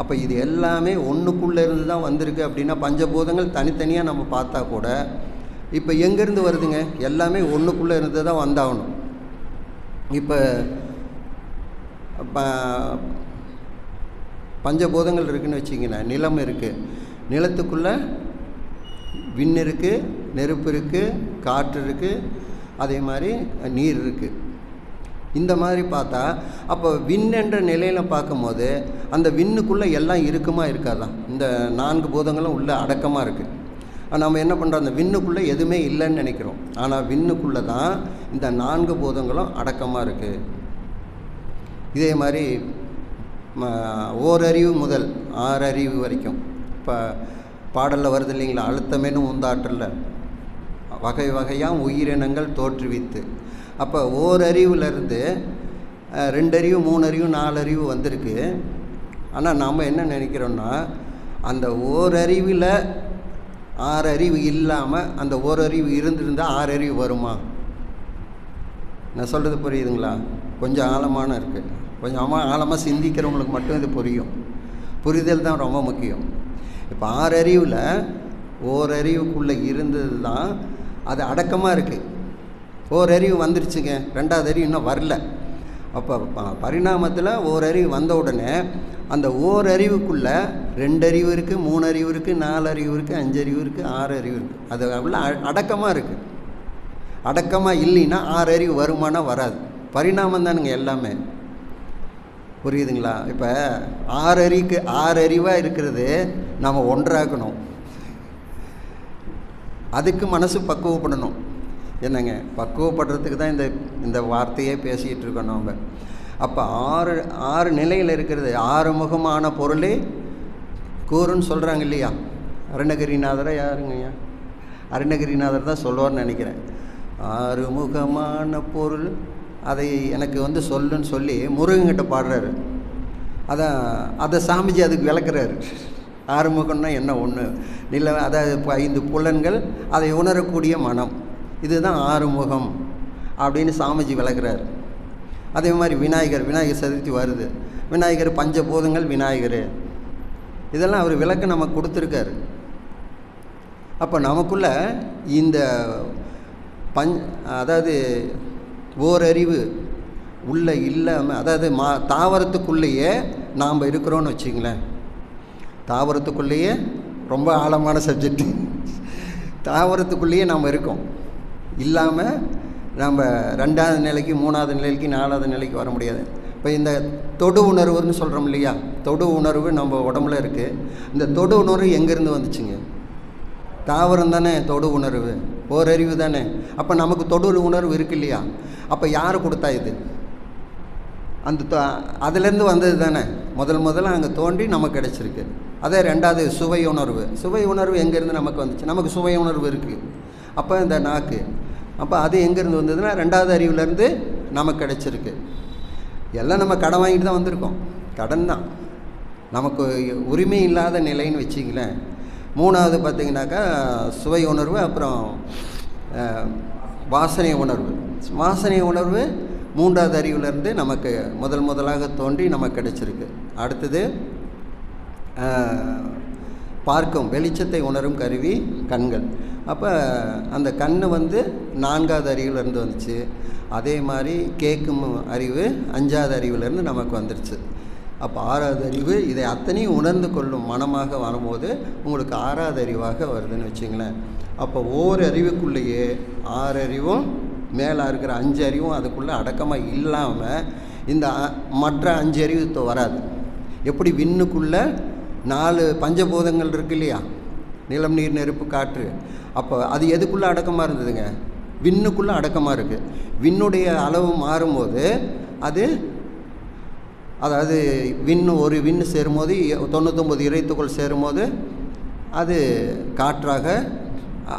அப்போ இது எல்லாமே ஒன்றுக்குள்ளே இருந்து தான் வந்திருக்கு. அப்படின்னா பஞ்சபூதங்கள் தனித்தனியாக நம்ம பார்த்தா கூட இப்போ எங்கேருந்து வருதுங்க? எல்லாமே ஒன்றுக்குள்ளே இருந்து தான் வந்தாகணும். இப்போ பஞ்சபூதங்கள் இருக்குதுன்னு வச்சிங்களேன். நிலம் இருக்குது, நிலத்துக்குள்ளே விண் இருக்குது, நெருப்பு இருக்குது, காற்று இருக்குது, அதே மாதிரி நீர் இருக்குது. இந்த மாதிரி பார்த்தா அப்போ விண் என்ற நிலையில் பார்க்கும்போது அந்த விண்ணுக்குள்ளே எல்லாம் இருக்குமா இருக்காதான்? இந்த 4 பூதங்களும் உள்ளே அடக்கமாக இருக்குது. நம்ம என்ன பண்ணுறோம், அந்த விண்ணுக்குள்ளே எதுவுமே இல்லைன்னு நினைக்கிறோம். ஆனால் விண்ணுக்குள்ளே தான் இந்த 4 பூதங்களும் அடக்கமாக இருக்குது. இதே மாதிரி ஓரறிவு முதல் 6 அறிவு வரைக்கும் இப்போ பாடலில் வருது இல்லைங்களா, அழுத்தமேனும் உந்தாற்றலில் வகை வகையாக உயிரினங்கள் தோற்றுவித்து. அப்போ ஓரறிவுலேருந்து 2 அறிவு, 3 அறிவு, 4 அறிவு வந்திருக்கு. ஆனால் நாம் என்ன நினைக்கிறோன்னா அந்த ஓரறிவில் 6 அறிவு இல்லாமல் அந்த ஓரறிவு இருந்திருந்தால் 6 அறிவு வருமா? நான் சொல்கிறது புரியுதுங்களா? கொஞ்சம் ஆழமான இருக்குது. கொஞ்சம் ஆழமாக சிந்திக்கிறவங்களுக்கு மட்டும் இது புரியும். புரிதல் தான் ரொம்ப முக்கியம். இப்போ 6 அறிவில் ஓரறிவுக்குள்ளே இருந்தது தான் அது அடக்கமாக இருக்குது. ஓரறிவு வந்துருச்சுங்க, 2வது அறிவு இன்னும் வரல. அப்போ பரிணாமத்தில் ஓரறிவு வந்த உடனே அந்த ஓரறிவுக்குள்ளே 2 அறிவு இருக்குது, 3 அறிவு இருக்குது, 4 அறிவு இருக்குது, 5 அறிவு இருக்குது, 6 அறிவு இருக்குது. அது அவ்வளோ அடக்கமாக இருக்குது. அடக்கமாக இல்லைன்னா 6 அறிவு வருமானா வராது. பரிணாமம் தானுங்க எல்லாமே. புரியுதுங்களா? இப்போ 6 அறிவாக இருக்கிறது நம்ம ஒன்றாக்கணும். அதுக்கு மனசு பக்குவப்படணும். என்னங்க, பக்குவப்படுறதுக்கு தான் இந்த வார்த்தையே பேசிகிட்டு இருக்கோம் நம்ம. அப்போ 6 நிலையில் இருக்கிறது. 6 முகமான பொருளே கூறுன்னு சொல்கிறாங்க இல்லையா? அருணகிரிநாதரை யாருங்கய்யா? அருணகிரிநாதர் தான் சொல்லுவார்னு நினைக்கிறேன். 6 முகமான பொருள் அதை எனக்கு சொல்லுன்னு சொல்லி முருகன்கிட்ட பாடுறாரு. அதை சாமிஜி அதுக்கு விளக்குறாரு. 6 முகம்னா என்ன? ஒன்று நில, அதாவது 5 புலன்கள், அதை உணரக்கூடிய மனம், இதுதான் 6 முகம் அப்படின்னு சாமிஜி விளக்குறாரு. அதே மாதிரி விநாயகர் சதுர்த்தி வருது. விநாயகர் பஞ்சபூதங்கள் விநாயகர், இதெல்லாம் அவர் விளக்க நமக்கு கொடுத்துருக்காரு. அப்போ நமக்குள்ள இந்த அதாவது ஓரறிவு உள்ளே இல்லாமல், அதாவது தாவரத்துக்குள்ளேயே நாம் இருக்கிறோன்னு வச்சிங்களேன். தாவரத்துக்குள்ளேயே ரொம்ப ஆழமான சப்ஜெக்டு. தாவரத்துக்குள்ளேயே நாம் இருக்கோம். இல்லாமல் நம்ம 2வது நிலைக்கு, 3வது நிலைக்கு, 4வது நிலைக்கு வர முடியாது. இப்போ இந்த தொடு உணர்வுன்னு சொல்கிறோம் இல்லையா? தொடு உணர்வு நம்ம உடம்புல இருக்குது. இந்த தொடு உணர்வு எங்கேருந்து வந்துச்சுங்க? தாவரம் தானே தொடு உணர்வு, ஓரறிவு தானே. அப்போ நமக்கு தொடு உணர்வு இருக்கு இல்லையா? அப்போ யார் கொடுத்தா இது? அதுலேருந்து வந்தது தானே. முதல்ல அங்கே தோன்றி நமக்கு கிடச்சிருக்கு. அதே 2வது சுவை உணர்வு. சுவை உணர்வு எங்கேருந்து நமக்கு வந்துச்சு? நமக்கு சுவை உணர்வு இருக்குது. அப்போ இந்த நாக்கு, அப்போ அது எங்கேருந்து வந்ததுன்னா 2வது அறிவுலேருந்து நமக்கு கிடச்சிருக்கு. எல்லாம் நம்ம கடன் வாங்கிட்டு தான் வந்திருக்கோம். கடன் தான் நமக்கு உரிமை இல்லாத நிலைன்னு வச்சிங்களேன். 3வது பார்த்திங்கனாக்கா சுவை உணர்வு, அப்புறம் வாசனை உணர்வு. வாசனை உணர்வு 3வது அறிவுலேருந்து நமக்கு முதலாக தோன்றி நமக்கு கிடச்சிருக்கு. அடுத்தது பார்க்கும் வெளிச்சத்தை உணரும் கருவி கண்கள். அப்போ அந்த கண் வந்து 4வது அறிவுலேருந்து வந்துச்சு. அதே மாதிரி கேட்கும் அறிவு 5வது அறிவுலேருந்து நமக்கு வந்துருச்சு. அப்போ 6வது அறிவு இதை அத்தனையும் உணர்ந்து கொள்ளும் மனமாக வரும்போது உங்களுக்கு 6வது அறிவாக வருதுன்னு வச்சுங்களேன். அப்போ ஒவ்வொரு அறிவுக்குள்ளேயே 6 அறிவும் மேலே இருக்கிற 5 அறிவும் அதுக்குள்ளே அடக்கமாக இல்லாமல் இந்த மற்ற 5 அறிவு வராது. எப்படி விண்ணுக்குள்ளே 4 பஞ்சபூதங்கள் இருக்கு இல்லையா, நிலம் நீர் நெருப்பு காற்று. அப்போ அது எதுக்குள்ளே அடக்கமாக இருந்ததுங்க? விண்ணுக்குள்ளே அடக்கமாக இருக்குது. விண்ணுடைய அளவு மாறும்போது அது, அதாவது ஒரு விண்ணு சேரும்போது 99 இறைத்துக்குள் சேரும்போது அது காற்றாக,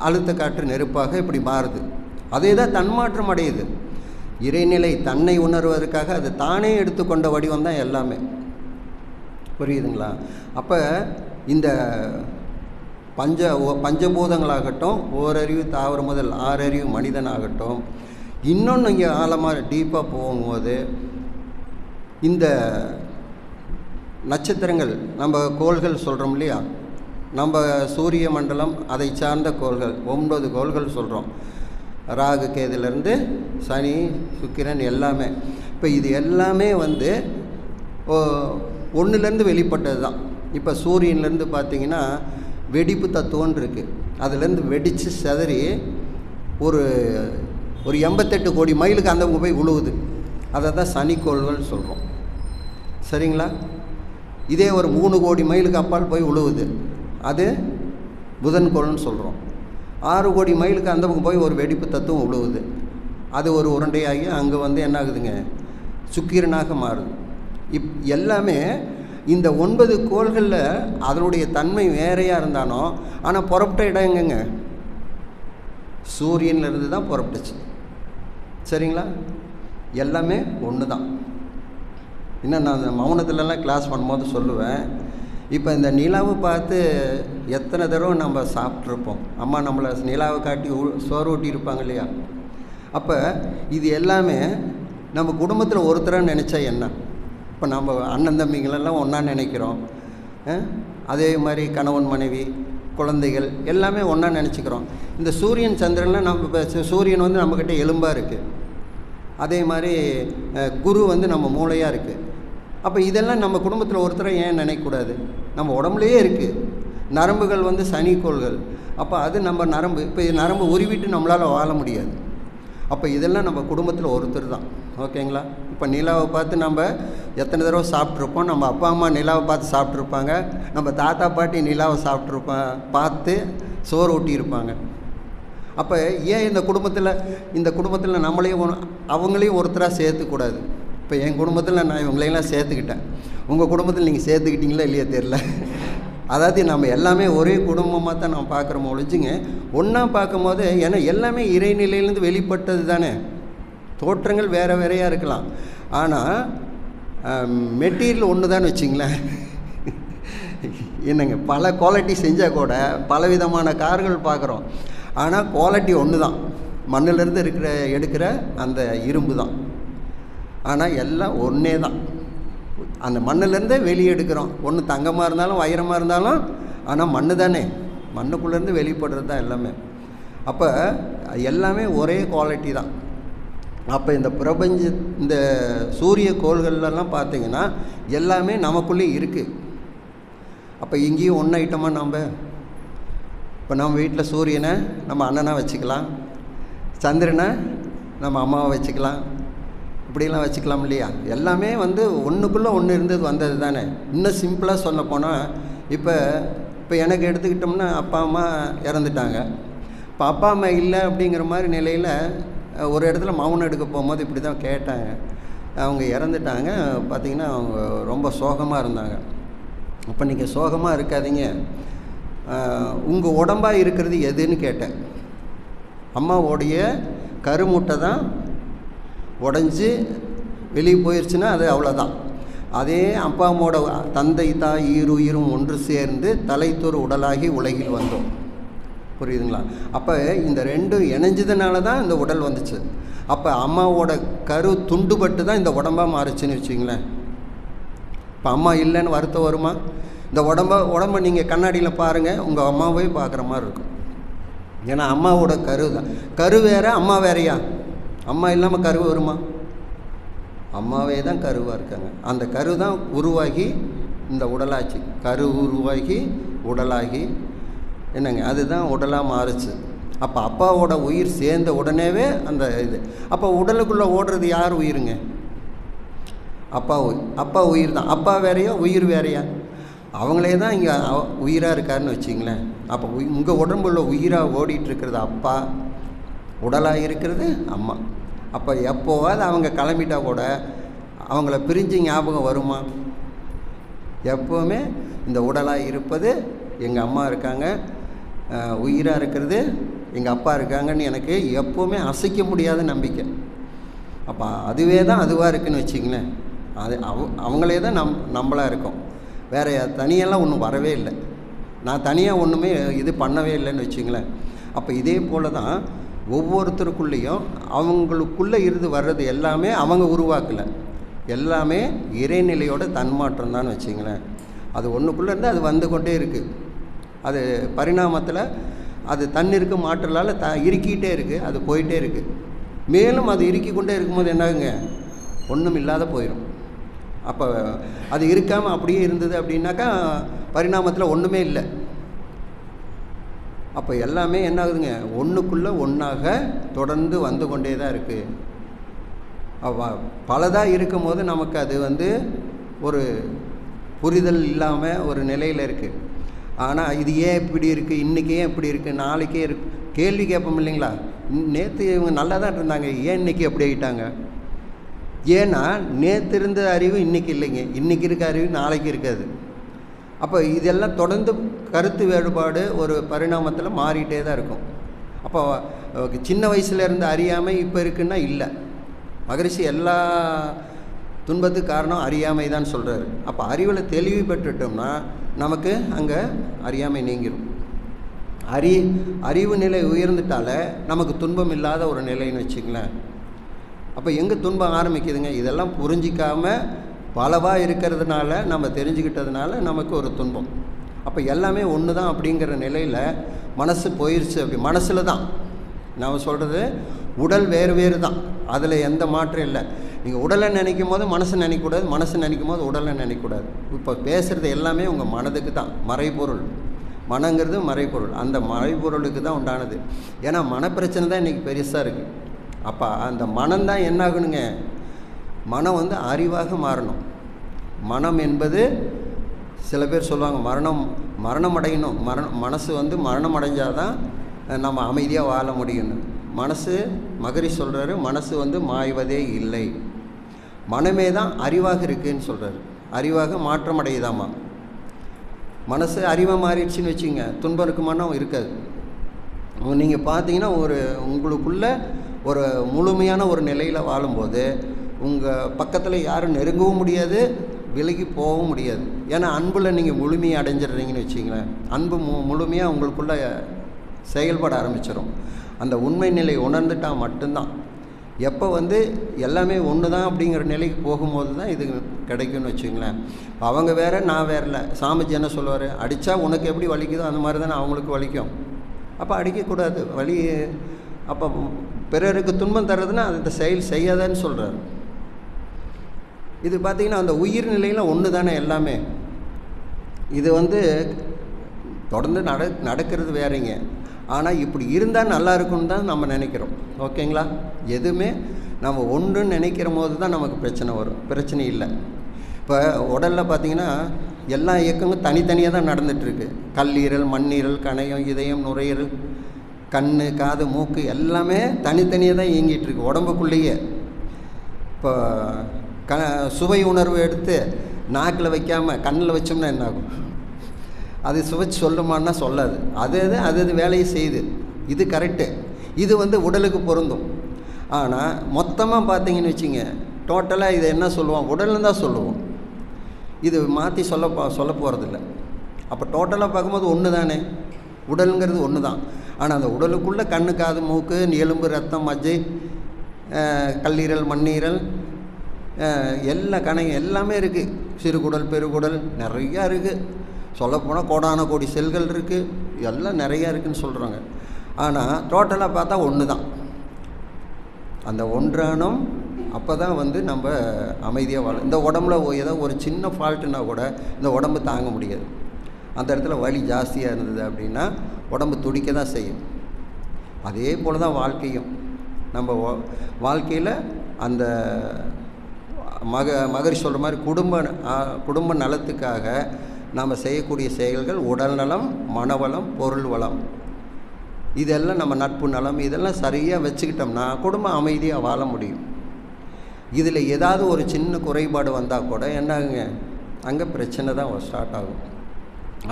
அழுத்த காற்று நெருப்பாக இப்படி மாறுது. அதே தான் தன்மாற்றம் அடையுது. இறைநிலை தன்னை உணர்வதற்காக அது தானே எடுத்துக்கொண்ட வடிவம் தான் எல்லாமே. புரியுதுங்களா? அப்போ இந்த பஞ்சபூதங்களாகட்டும், ஓரறிவு தாவரம் முதல் 6 அறிவு மனிதனாகட்டும், இன்னொன்று இங்கே ஆழமாக டீப்பாக போகும்போது இந்த நட்சத்திரங்கள், நம்ம கோள்கள் சொல்கிறோம் இல்லையா, நம்ம சூரிய மண்டலம் அதை சார்ந்த கோள்கள் 9 கோள்கள் சொல்கிறோம். ராகு கேதுலேருந்து சனி சுக்கிரன் எல்லாமே. இப்போ இது எல்லாமே வந்து ஒன்றுலேருந்து வெளிப்பட்டது தான். இப்போ சூரியன்லேருந்து பார்த்திங்கன்னா வெடிப்பு தத்துவம் இருக்குது. அதுலேருந்து வெடித்து சிதறி ஒரு 88 கோடி மைலுக்கு அந்த போய் விழுவுது. அதை தான் சனிக்கோள்கள் சொல்கிறோம். சரிங்களா? இதே ஒரு 3 கோடி மைலுக்கு அப்பால் போய் விழுவுது, அது புதன்கோள்னு சொல்கிறோம். 6 கோடி மைலுக்கு அந்த பக்கம் போய் ஒரு வெடிப்பு தத்துவம் விழுவுது, அது ஒரு உருண்டையாகி அங்கே வந்து என்ன ஆகுதுங்க, சுக்கிரனாக மாறுது. எல்லாமே இந்த 9 கோள்களில் அதனுடைய தன்மை வேறையாக இருந்தாலும், ஆனால் புறப்பட்ட இடம் எங்கங்க? சூரியன்லேருந்து தான் புறப்பட்டுச்சு. சரிங்களா? எல்லாமே ஒன்று தான். இன்னும் நான் அந்த மௌனத்துலலாம் கிளாஸ் பண்ணும்போது சொல்லுவேன், இப்போ இந்த நிலாவை பார்த்து எத்தனை தடவை நம்ம சாப்பிட்ருப்போம். அம்மா நம்மளை நிலாவை காட்டி சோறு ஊட்டியிருப்பாங்க இல்லையா? அப்போ இது எல்லாமே நம்ம குடும்பத்தில் ஒருத்தராக நினச்சா என்ன? இப்போ நம்ம அண்ணன் தம்பிங்களெல்லாம் ஒன்றா நினைக்கிறோம். அதே மாதிரி கணவன் மனைவி குழந்தைகள் எல்லாமே ஒன்றா நினச்சிக்கிறோம். இந்த சூரியன் சந்திரன்லாம் நம்ம இப்போ சூரியன் வந்து நம்மக்கிட்ட எலும்பாக இருக்குது, அதே மாதிரி குரு வந்து நம்ம மூளையாக இருக்குது. அப்போ இதெல்லாம் நம்ம குடும்பத்தில் ஒருத்தரை ஏன் நினைக்கக்கூடாது? நம்ம உடம்புலையே இருக்குது. நரம்புகள் வந்து சனிக்கோள்கள். அப்போ அது நம்ம நரம்பு, இப்போ நரம்பு உருவிட்டு நம்மளால் வாழ முடியாது. அப்போ இதெல்லாம் நம்ம குடும்பத்தில் ஒருத்தர் தான். ஓகேங்களா? இப்போ நிலாவை பார்த்து நம்ம எத்தனை தடவை சாப்பிட்ருப்போம். நம்ம அப்பா அம்மா நிலாவை பார்த்து சாப்பிட்ருப்பாங்க, நம்ம தாத்தா பாட்டி நிலாவை பார்த்து சோறு ஊட்டியிருப்பாங்க. அப்போ ஏன் இந்த குடும்பத்தில் நம்மளையும் அவங்களையும் ஒருத்தராக சேர்த்துக்கூடாது? இப்போ என் குடும்பத்தில் நான் இவங்களையெல்லாம் சேர்த்துக்கிட்டேன், உங்கள் குடும்பத்தில் நீங்கள் சேர்த்துக்கிட்டீங்களா இல்லையா தெரில. அதாவது நம்ம எல்லாமே ஒரே குடும்பமாக தான் நம்ம பார்க்குறோம் ஒழிஞ்சுங்க, ஒன்றா பார்க்கும்போது. ஏன்னா எல்லாமே இறைநிலையிலேருந்து வெளிப்பட்டது தானே. தோற்றங்கள் வேறு வேறையாக இருக்கலாம், ஆனால் மெட்டீரியல் ஒன்று தான் வச்சிங்களேன். என்னங்க, பல குவாலிட்டி செஞ்சால் கூட பலவிதமான கார்கள் பார்க்குறோம், ஆனால் குவாலிட்டி ஒன்று தான். மண்ணிலேருந்து எடுக்கிற அந்த இரும்பு தான், ஆனால் எல்லாம் ஒன்றே தான். அந்த மண்ணிலேருந்தே வெளியே எடுக்கிறோம். ஒன்று தங்கமாக இருந்தாலும் வைரமாக இருந்தாலும், ஆனால் மண்ணு தானே, மண்ணுக்குள்ளேருந்து வெளிப்படுறது தான் எல்லாமே. அப்போ எல்லாமே ஒரே குவாலிட்டி தான். அப்போ இந்த சூரிய கோள்கள்லாம் பார்த்திங்கன்னா எல்லாமே நமக்குள்ளே இருக்குது. அப்போ இங்கேயும் ஒன்று ஐட்டமாக இப்போ நம்ம வீட்டில் சூரியனை நம்ம அண்ணனாக வச்சுக்கலாம், சந்திரனை நம்ம அம்மாவை வச்சுக்கலாம், இப்படிலாம் வச்சுக்கலாம் இல்லையா? எல்லாமே வந்து ஒன்றுக்குள்ளே ஒன்று இருந்தது வந்தது தானே. இன்னும் சிம்பிளாக சொல்ல போனால், இப்போ எனக்கு எடுத்துக்கிட்டோம்னா அப்பா அம்மா இறந்துட்டாங்க. இப்போ அப்பா அம்மா இல்லை அப்படிங்கிற மாதிரி நிலையில் ஒரு இடத்துல மௌனம் எடுக்க போகும்போது இப்படி தான் கேட்டாங்க. அவங்க இறந்துட்டாங்க, பார்த்திங்கன்னா அவங்க ரொம்ப சோகமாக இருந்தாங்க. அப்போ நீங்கள் சோகமாக இருக்காதீங்க, உங்கள் உடம்பாக இருக்கிறது எதுன்னு கேட்டேன். அம்மாவோடைய கருமுட்டை தான் உடஞ்சி வெளியே போயிடுச்சுன்னா அது அவ்வளோதான். அதே அப்பா அம்மாவோட தந்தை தாய் ஈருயிரும் ஒன்று சேர்ந்து தலைத்தொரு உடலாகி உலகில் வந்தோம். புரியுதுங்களா? அப்போ இந்த ரெண்டும் இணைஞ்சதுனால தான் இந்த உடல் வந்துச்சு. அப்போ அம்மாவோட கரு துண்டுபட்டு தான் இந்த உடம்பாக மாறுச்சுன்னு வச்சுங்களேன். இப்போ அம்மா இல்லைன்னு வருத்தம் வருமா? இந்த உடம்ப நீங்கள் கண்ணாடியில் பாருங்கள், உங்கள் அம்மாவே பார்க்குற மாதிரி இருக்கும். ஏன்னா அம்மாவோட கரு தான். கரு வேற, அம்மா வேறையா? அம்மா இல்லாமல் கரு வருமா? அம்மாவே தான் கருவாக இருக்காங்க. அந்த கரு தான் உருவாகி இந்த உடலாச்சு. கரு உருவாகி உடலாகி என்னங்க, அதுதான் உடலாக மாறுச்சு. அப்போ அப்பாவோட உயிர் சேர்ந்த உடனேவே அந்த இது. அப்போ உடலுக்குள்ளே ஓடுறது யார் உயிருங்க? அப்பா உயிர் தான். அப்பா வேறையா உயிர் வேறையா? அவங்களே தான் இங்கே உயிராக இருக்காருன்னு வச்சிங்களேன். அப்போ உங்கள் உடம்புள்ள உயிராக ஓடிட்டுருக்கிறது அப்பா, உடலாக இருக்கிறது அம்மா. அப்போ எப்போவாது அவங்க கிளம்பிட்டா கூட அவங்கள பிரிஞ்சு ஞாபகம் வருமா? எப்போவுமே இந்த உடலாக இருப்பது எங்கள் அம்மா இருக்காங்க, உயிராக இருக்கிறது எங்கள் அப்பா இருக்காங்கன்னு எனக்கு எப்போவுமே அசைக்க முடியாத நம்பிக்கை. அப்போ அதுவே தான் அதுவாக இருக்குதுன்னு வச்சிங்களேன். அது அவங்களே தான் நம்மளாக இருக்கோம். வேறு தனியெல்லாம் ஒன்றும் வரவே இல்லை. நான் தனியாக ஒன்றுமே இது பண்ணவே இல்லைன்னு வச்சிங்களேன். அப்போ இதே போல் தான் ஒவ்வொருத்தருக்குள்ளேயும் அவங்களுக்குள்ளே இருந்து வர்றது எல்லாமே அவங்க உருவாக்கலை, எல்லாமே இறைநிலையோட தன்மாற்றம் தான் வச்சிங்களேன். அது ஒன்றுக்குள்ளே இருந்து அது வந்து கொண்டே இருக்குது. அது பரிணாமத்தில் அது தன்னிருக்கு மாற்றலால் இறுக்கிட்டே இருக்குது, அது போயிட்டே இருக்குது. மேலும் அது இறுக்கி கொண்டே இருக்கும்போது என்னாகுங்க, ஒன்றும் இல்லாத போயிடும். அப்போ அது இருக்காமல் அப்படியே இருந்தது அப்படின்னாக்கா பரிணாமத்தில் ஒன்றுமே இல்லை. அப்போ எல்லாமே என்ன ஆகுதுங்க, ஒன்றுக்குள்ளே ஒன்றாக தொடர்ந்து வந்து கொண்டே தான் இருக்குது. பலதாக இருக்கும் போது நமக்கு அது ஒரு புரிதல் இல்லாமல் ஒரு நிலையில் இருக்குது. ஆனால் இது ஏன் இப்படி இருக்குது, இன்றைக்கி ஏன் இப்படி இருக்குது, நாளைக்கே கேள்வி கேட்போம் இல்லைங்களா? நேற்று இவங்க நல்லா தான் இருந்தாங்க, ஏன் இன்றைக்கி அப்படி ஆகிட்டாங்க? ஏன்னா நேற்று இருந்த அறிவு இன்றைக்கி இல்லைங்க, இன்றைக்கி இருக்க அறிவு நாளைக்கு இருக்காது. அப்போ இதெல்லாம் தொடர்ந்து கருத்து வேறுபாடு ஒரு பரிணாமத்தில் மாறிட்டே தான் இருக்கும். அப்போ சின்ன வயசில் இருந்து அறியாமை இப்போ இருக்குன்னா இல்லை. மகரிஷி எல்லா துன்பத்துக்கு காரணம் அறியாமை தான் சொல்கிறாரு. அப்போ அறிவில் தெளிவு பெற்றுட்டோம்னா நமக்கு அங்கே அறியாமை நீங்கிடும். அறிவு நிலை உயர்ந்துட்டாலே நமக்கு துன்பம் இல்லாத ஒரு நிலைன்னு வச்சுங்களேன். அப்போ எங்கே துன்பம் ஆரம்பிக்குதுங்க? இதெல்லாம் புரிஞ்சிக்காமல் பலவாக இருக்கிறதுனால, நம்ம தெரிஞ்சுக்கிட்டதுனால நமக்கு ஒரு துன்பம். அப்போ எல்லாமே ஒன்று தான் அப்படிங்கிற நிலையில் மனசு போயிடுச்சு. அப்படி மனசில் தான் நாம் சொல்கிறது, உடல் வேறு வேறு தான், அதில் எந்த மாற்றம் இல்லை. நீங்கள் உடலை நினைக்கும் போது மனசை நினைக்கக்கூடாது, மனசை நினைக்கும் போது உடலை நினைக்கக்கூடாது. இப்போ பேசுகிறது எல்லாமே உங்கள் மனதுக்கு தான், மறைபொருள். மனங்கிறது மறைபொருள், அந்த மறைபொருளுக்கு தான் உண்டானது. ஏன்னா மனப்பிரச்சனை தான் இன்றைக்கி பெருசாக இருக்குது. அப்போ அந்த மனம்தான் என்ன ஆகணுங்க, மனம் அறிவாக மாறணும். மனம் என்பது சில பேர் சொல்லுவாங்க மரணம் அடையணும், மனசு மரணம் அடைஞ்சால் தான் நம்ம அமைதியாக வாழ முடியும்னு. மனசு மகரிஷி சொல்கிறாரு, மனசு மாய்வதே இல்லை, மனமே தான் அறிவாக இருக்குதுன்னு சொல்கிறாரு. அறிவாக மாற்றம் அடையுதாமா. மனசு அறிவாக மாறிடுச்சின்னு வச்சுங்க, துன்பம் இருக்குமானம் இருக்காது. நீங்கள் பார்த்தீங்கன்னா உங்களுக்குள்ளே ஒரு முழுமையான ஒரு நிலையில் வாழும்போது உங்கள் பக்கத்தில் யாரும் நெருங்கவும் முடியாது, விலகி போகவும் முடியாது. ஏன்னா அன்பில் நீங்கள் முழுமையை அடைஞ்சிடுறீங்கன்னு வச்சிங்களேன். அன்பு முழுமையாக உங்களுக்குள்ளே செயல்பட ஆரம்பிச்சிடும். அந்த உண்மை நிலை உணர்ந்துட்டால் மட்டும்தான். எப்போ எல்லாமே ஒன்று தான் அப்படிங்கிற நிலைக்கு போகும்போது தான் இது கிடைக்கும்னு வச்சுங்களேன். அவங்க வேறு, நான் வேறு இல்லை. சாமிஜி என்ன சொல்லுவார், அடித்தா உனக்கு எப்படி வலிக்குதோ அந்த மாதிரி தானே அவங்களுக்கு வலிக்கும். அப்போ அடிக்கக்கூடாது, வலி. அப்போ பிறருக்கு துன்பம் தர்றதுன்னா அந்த செயல் செய்யாதான்னு சொல்கிறார். இது பார்த்திங்கன்னா அந்த உயிர் நிலையில் ஒன்று தானே எல்லாமே. இது தொடர்ந்து நடக்கிறது வேறங்க. ஆனால் இப்படி இருந்தால் நல்லா இருக்கும்னு தான் நம்ம நினைக்கிறோம். ஓகேங்களா? எதுவுமே நம்ம ஒன்றுன்னு நினைக்கிற போது தான் நமக்கு பிரச்சனை வரும், பிரச்சனை இல்லை. இப்போ உடலில் பார்த்திங்கன்னா எல்லா இயக்கங்களும் தனித்தனியாக தான் நடந்துகிட்ருக்கு. கல்லீரல், மண்ணீரல், கணையம், இதயம், நுரையீரல், கண், காது, மூக்கு எல்லாமே தனித்தனியாக தான் இயங்கிட்டுருக்கு உடம்புக்குள்ளேயே. இப்போ சுவை உணர்வு எடுத்து நாக்கில் வைக்காமல் கண்ணில் வச்சோம்னா என்ன ஆகும்? அது சுவைச்சு சொல்லுமான்னா சொல்லாது. அது வேலையை செய்யுது. இது கரெக்டு. இது உடலுக்கு பொருந்தும். ஆனால் மொத்தமாக பார்த்தீங்கன்னு வச்சுங்க, டோட்டலாக இதை என்ன சொல்லுவோம், உடல்னு தான் சொல்லுவோம். இது மாற்றி சொல்ல போகிறதில்ல. அப்போ டோட்டலாக பார்க்கும்போது ஒன்று தானே, உடலுங்கிறது ஒன்று தான். ஆனால் அந்த உடலுக்குள்ளே கண்ணு, காது, மூக்கு, எலும்பு, ரத்தம், மஜ்ஜை, கல்லீரல், மண்ணீரல், எல்லா கணையும் எல்லாமே இருக்குது. சிறுகுடல், பெருகுடல் நிறையா இருக்குது. சொல்லப்போனால் கோடான கோடி செல்கள் இருக்குது, எல்லாம் நிறையா இருக்குதுன்னு சொல்கிறாங்க. ஆனால் டோட்டலாக பார்த்தா ஒன்று தான். அந்த ஒன்றானம் அப்போ தான் வந்து நம்ம அமைதியாக வாழ. இந்த உடம்புல ஏதோ ஒரு சின்ன ஃபால்ட்டுனா கூட இந்த உடம்பு தாங்க முடியாது. அந்த இடத்துல வலி ஜாஸ்தியாக இருந்தது அப்படின்னா உடம்பு துடிக்க தான் செய்யும். அதே போல் தான் வாழ்க்கையும். நம்ம வாழ்க்கையில் அந்த மகரி சொல்கிற மாதிரி குடும்ப நலத்துக்காக நாம் செய்யக்கூடிய செயல்கள் உடல் நலம், மனவளம், பொருள் வளம், இதெல்லாம் நம்ம நட்பு நலம் இதெல்லாம் சரியாக வச்சுக்கிட்டோம்னா குடும்பம் அமைதியாக வாழ முடியும். இதில் ஏதாவது ஒரு சின்ன குறைபாடு வந்தால் கூட என்னாகுங்க, அங்கே பிரச்சனை தான் ஸ்டார்ட் ஆகும்.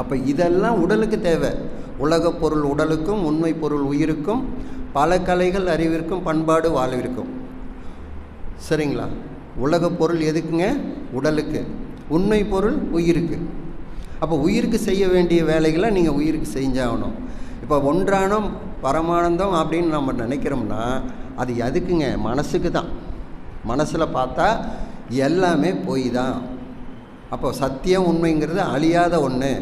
அப்போ இதெல்லாம் உடலுக்கு தேவை. உலக பொருள் உடலுக்கும், உண்மை பொருள் உயிருக்கும், பல கலைகள் அறிவிற்கும், பண்பாடு வாழ்விற்கும். சரிங்களா? உலக பொருள் எதுக்குங்க? உடலுக்கு. உண்மை பொருள் உயிருக்கு. அப்போ உயிருக்கு செய்ய வேண்டிய வேலைகளை நீங்கள் உயிருக்கு செஞ்சாகணும். இப்போ ஒன்றானம் பரமானந்தம் அப்படின்னு நம்ம நினைக்கிறோம்னா அது எதுக்குங்க? மனசுக்கு தான். மனசில் பார்த்தா எல்லாமே போய் தான். அப்போ சத்தியம் உண்மைங்கிறது அழியாத ஒன்று.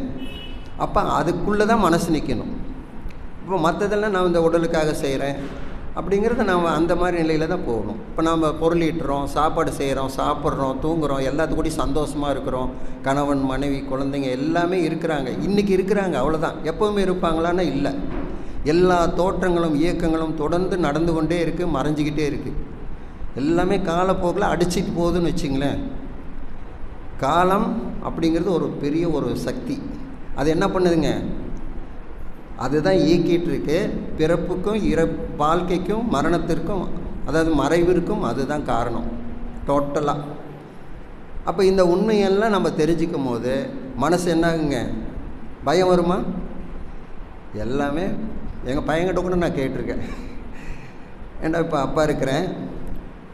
அப்போ அதுக்குள்ளே தான் மனசு நிற்கணும். இப்போ மற்றதெல்லாம் நான் இந்த உடலுக்காக செய்கிறேன் அப்படிங்கிறத நாம் அந்த மாதிரி நிலையில் தான் போகணும். இப்போ நம்ம பொருளீட்டுறோம், சாப்பாடு செய்கிறோம், சாப்பிட்றோம், தூங்குகிறோம், எல்லாத்துக்கூடயும் சந்தோஷமாக இருக்கிறோம். கணவன், மனைவி, குழந்தைங்க எல்லாமே இருக்கிறாங்க. இன்றைக்கி இருக்கிறாங்க, அவ்வளோதான். எப்போவுமே இருப்பாங்களான்னா இல்லை. எல்லா தோற்றங்களும் இயக்கங்களும் தொடர்ந்து நடந்து கொண்டே இருக்குது, மறைஞ்சிக்கிட்டே இருக்குது. எல்லாமே காலப்போக்கில் அடிச்சிட்டு போகுதுன்னு வச்சிங்களேன். காலம் அப்படிங்கிறது ஒரு பெரிய ஒரு சக்தி. அது என்ன பண்ணுதுங்க? அதுதான் இயக்கிட்டு இருக்கு. பிறப்புக்கும் வாழ்க்கைக்கும் மரணத்திற்கும், அதாவது மறைவிற்கும் அதுதான் காரணம் டோட்டலாக. அப்போ இந்த உண்மையெல்லாம் நம்ம தெரிஞ்சிக்கும் போது மனசு என்னாகுங்க? பயம் வருமா? எல்லாமே எங்கள் பையன்கிட்ட கூட நான் கேட்டிருக்கேன். ஏன்னா இப்போ அப்பா இருக்கிறேன்,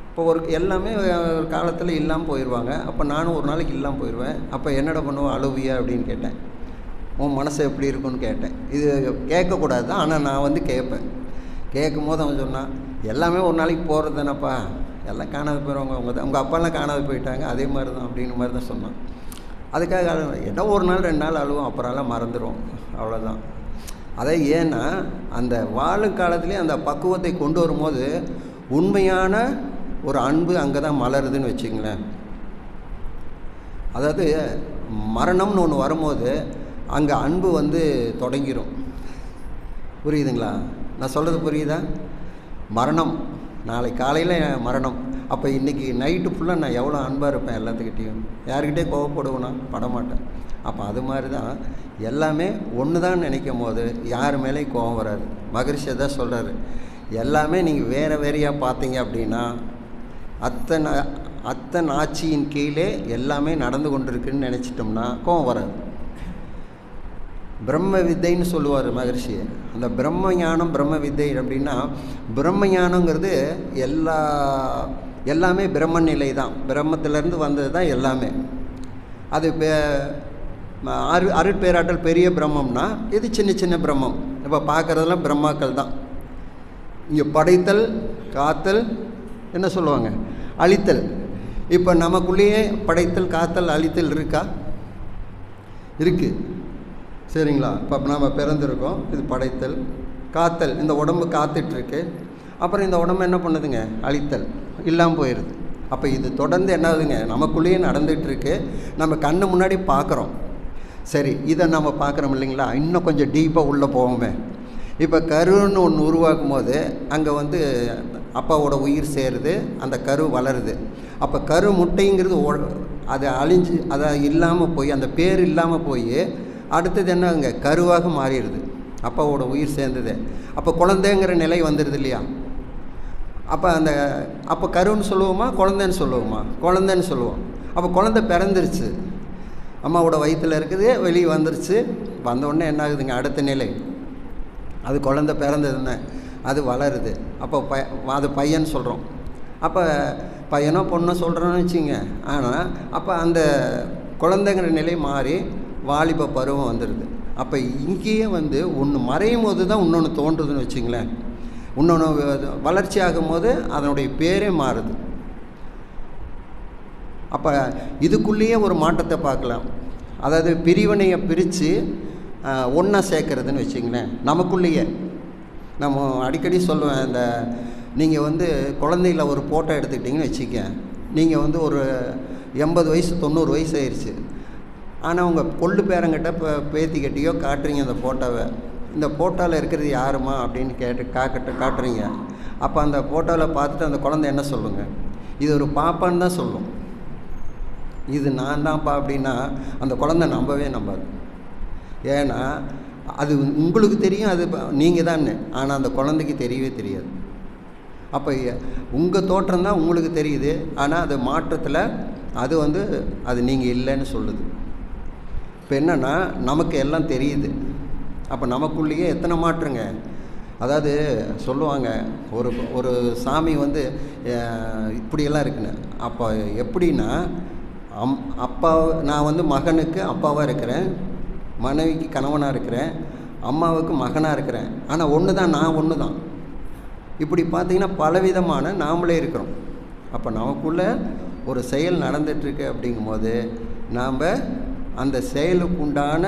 இப்போ ஒரு எல்லாமே ஒரு காலத்தில் இல்லாமல் போயிடுவாங்க. அப்போ நானும் ஒரு நாளைக்கு இல்லாமல் போயிடுவேன். அப்போ என்னடா பண்ணுவோம், அழுவியா அப்படின்னு கேட்டேன். உன் மனசு எப்படி இருக்குன்னு கேட்டேன். இது கேட்கக்கூடாது தான், ஆனால் நான் வந்து கேட்பேன். கேட்கும் போது அவன் சொன்னான், எல்லாமே ஒரு நாளைக்கு போகிறது தானேப்பா, எல்லாம் காணாது போயிடுவாங்க, உங்கள் அப்பாலாம் காணாது போயிட்டாங்க, அதே மாதிரி தான் அப்படின்னு மாதிரி தான் சொன்னான். அதுக்காக ஏதோ ஒரு நாள் 2 நாள் அழுவோம், அப்புறம்லாம் மறந்துடும், அவ்வளோதான். அதை ஏன்னா அந்த வாழும் காலத்துலேயே அந்த பக்குவத்தை கொண்டு வரும்போது உண்மையான ஒரு அன்பு அங்கே தான் மலருதுன்னு வச்சுங்களேன். அதாவது மரணம்னு ஒன்று வரும்போது அங்கே அன்பு வந்து தொடங்கிடும். புரியுதுங்களா? நான் சொல்கிறது புரியுதா? மரணம் நாளை காலையில் மரணம். அப்போ இன்றைக்கி நைட்டு ஃபுல்லாக நான் எவ்வளோ அன்பாக இருப்பேன் எல்லாத்துக்கிட்டேயும். யார்கிட்டே கோவப்படுவேனா? படமாட்டேன். அப்போ அது மாதிரி தான் எல்லாமே ஒன்று தான் நினைக்கும் போது யார் மேலேயும் கோபம் வராது. மகரிஷி தான் சொல்கிறாரு, எல்லாமே நீங்கள் வேறு வேறையாக பார்த்தீங்க அப்படின்னா அத்தனை ஆட்சியின் கீழே எல்லாமே நடந்து கொண்டிருக்குன்னு நினச்சிட்டோம்னா கோபம் வராது. பிரம்ம வித்தைன்னு சொல்லுவார் மகரிஷி. அந்த பிரம்ம ஞானம், பிரம்ம வித்தை அப்படின்னா, பிரம்ம ஞானங்கிறது எல்லாமே பிரம்ம நிலை தான். பிரம்மத்திலேருந்து வந்தது தான் எல்லாமே. அது அருட்பேராற்றல் பெரிய பிரம்மம்னா இது சின்ன சின்ன பிரம்மம். இப்போ பார்க்குறதெல்லாம் பிரம்மாக்கள் தான். இங்கே படைத்தல், காத்தல், என்ன சொல்லுவாங்க, அழித்தல். இப்போ நமக்குள்ளேயே படைத்தல், காத்தல், அழித்தல் இருக்கா? இருக்குது. சரிங்களா? இப்போ நம்ம பிறந்திருக்கோம், இது படைத்தல், காத்தல், இந்த உடம்பு காத்துட்ருக்கு. அப்புறம் இந்த உடம்பு என்ன பண்ணுதுங்க? அழித்தல், இல்லாமல் போயிடுது. அப்போ இது தொடர்ந்து என்னாகுதுங்க? நமக்குள்ளேயே நடந்துகிட்ருக்கு. நம்ம கண்ணு முன்னாடி பார்க்குறோம். சரி, இதை நம்ம பார்க்குறோம் இல்லைங்களா? இன்னும் கொஞ்சம் டீப்பாக உள்ளே போவோமே. இப்போ கருன்னு ஒன்று உருவாக்கும் போது அங்கே வந்து அப்பாவோட உயிர் சேருது, அந்த கரு வளருது. அப்போ கரு முட்டைங்கிறது அதை அழிஞ்சு அதை இல்லாமல் போய், அந்த பேர் இல்லாமல் போய் அடுத்தது என்னங்க? கருவாக மாறிடுது. அப்பாவோட உயிர் சேர்ந்தது. அப்போ குழந்தைங்கிற நிலை வந்துடுது இல்லையா? அப்போ கருன்னு சொல்லுவோமா, குழந்தைன்னு சொல்லுவோமா? குழந்தைன்னு சொல்லுவோம். அப்போ குழந்தை பிறந்துருச்சு, அம்மாவோட வயிற்றில் இருக்குது, வெளியே வந்துருச்சு. வந்தோடனே என்ன ஆகுதுங்க? அடுத்த நிலை அது குழந்தை பிறந்ததுன்னு அது வளருது. அப்போ அது பையன் சொல்கிறோம். அப்போ பையனோ பொண்ணோ சொல்கிறோன்னு வச்சுங்க. ஆனால் அப்போ அந்த குழந்தைங்கிற நிலை மாறி வாலிப பருவம் வந்துடுது. அப்போ இங்கேயே வந்து ஒன்று மறையும் போது தான் இன்னொன்று தோன்றுதுன்னு வச்சுங்களேன். இன்னொன்று வளர்ச்சி ஆகும்போது அதனுடைய பேரே மாறுது. அப்போ இதுக்குள்ளேயே ஒரு மாற்றத்தை பார்க்கலாம். அதாவது பிரிவினையை பிரித்து ஒன்றா சேர்க்கறதுன்னு வச்சிங்களேன். நமக்குள்ளேயே நம்ம அடிக்கடி சொல்லுவேன், இந்த நீங்கள் வந்து குழந்தைகள ஒரு ஃபோட்டோ எடுத்துக்கிட்டிங்கன்னு வச்சுக்க, நீங்கள் வந்து ஒரு 80 வயசு 90 வயசு ஆயிடுச்சு. ஆனால் உங்கள் கொள்ளு பேரங்கிட்ட இப்போ பேத்திக்கிட்டேயோ காட்டுறீங்க அந்த ஃபோட்டோவை. இந்த ஃபோட்டோவில் இருக்கிறது யாருமா அப்படின்னு காட்டுறீங்க. அப்போ அந்த ஃபோட்டோவில் பார்த்துட்டு அந்த குழந்தை என்ன சொல்லுங்க? இது ஒரு பாப்பான்னு தான் சொல்லும். இது நான் தான்ப்பா அப்படின்னா அந்த குழந்தை நம்பவே நம்பாது. ஏன்னா அது உங்களுக்கு தெரியும் அது நீங்கள் தான், ஆனால் அந்த குழந்தைக்கு தெரியவே தெரியாது. அப்போ உங்கள் தோற்றம் தான் உங்களுக்கு தெரியுது, ஆனால் அது மாற்றத்தில் அது வந்து அது நீங்கள் இல்லைன்னு சொல்லுது. இப்போ என்னென்னா நமக்கு எல்லாம் தெரியுது. அப்போ நமக்குள்ளேயே எத்தனை மாற்றங்க. அதாவது சொல்லுவாங்க, ஒரு சாமி வந்து இப்படியெல்லாம் இருக்குன்னு. அப்போ எப்படின்னா அப்பா நான் வந்து மகனுக்கு அப்பாவாக இருக்கிறேன், மனைவிக்கு கணவனாக இருக்கிறேன், அம்மாவுக்கு மகனாக இருக்கிறேன். ஆனால் ஒன்று தான், நான் ஒன்று தான். இப்படி பார்த்திங்கன்னா பலவிதமான நாமளே இருக்கிறோம். அப்போ நமக்குள்ளே ஒரு செயல் நடந்துகிட்ருக்கு அப்படிங்கும்போது நாம் அந்த செயலுக்கு உண்டான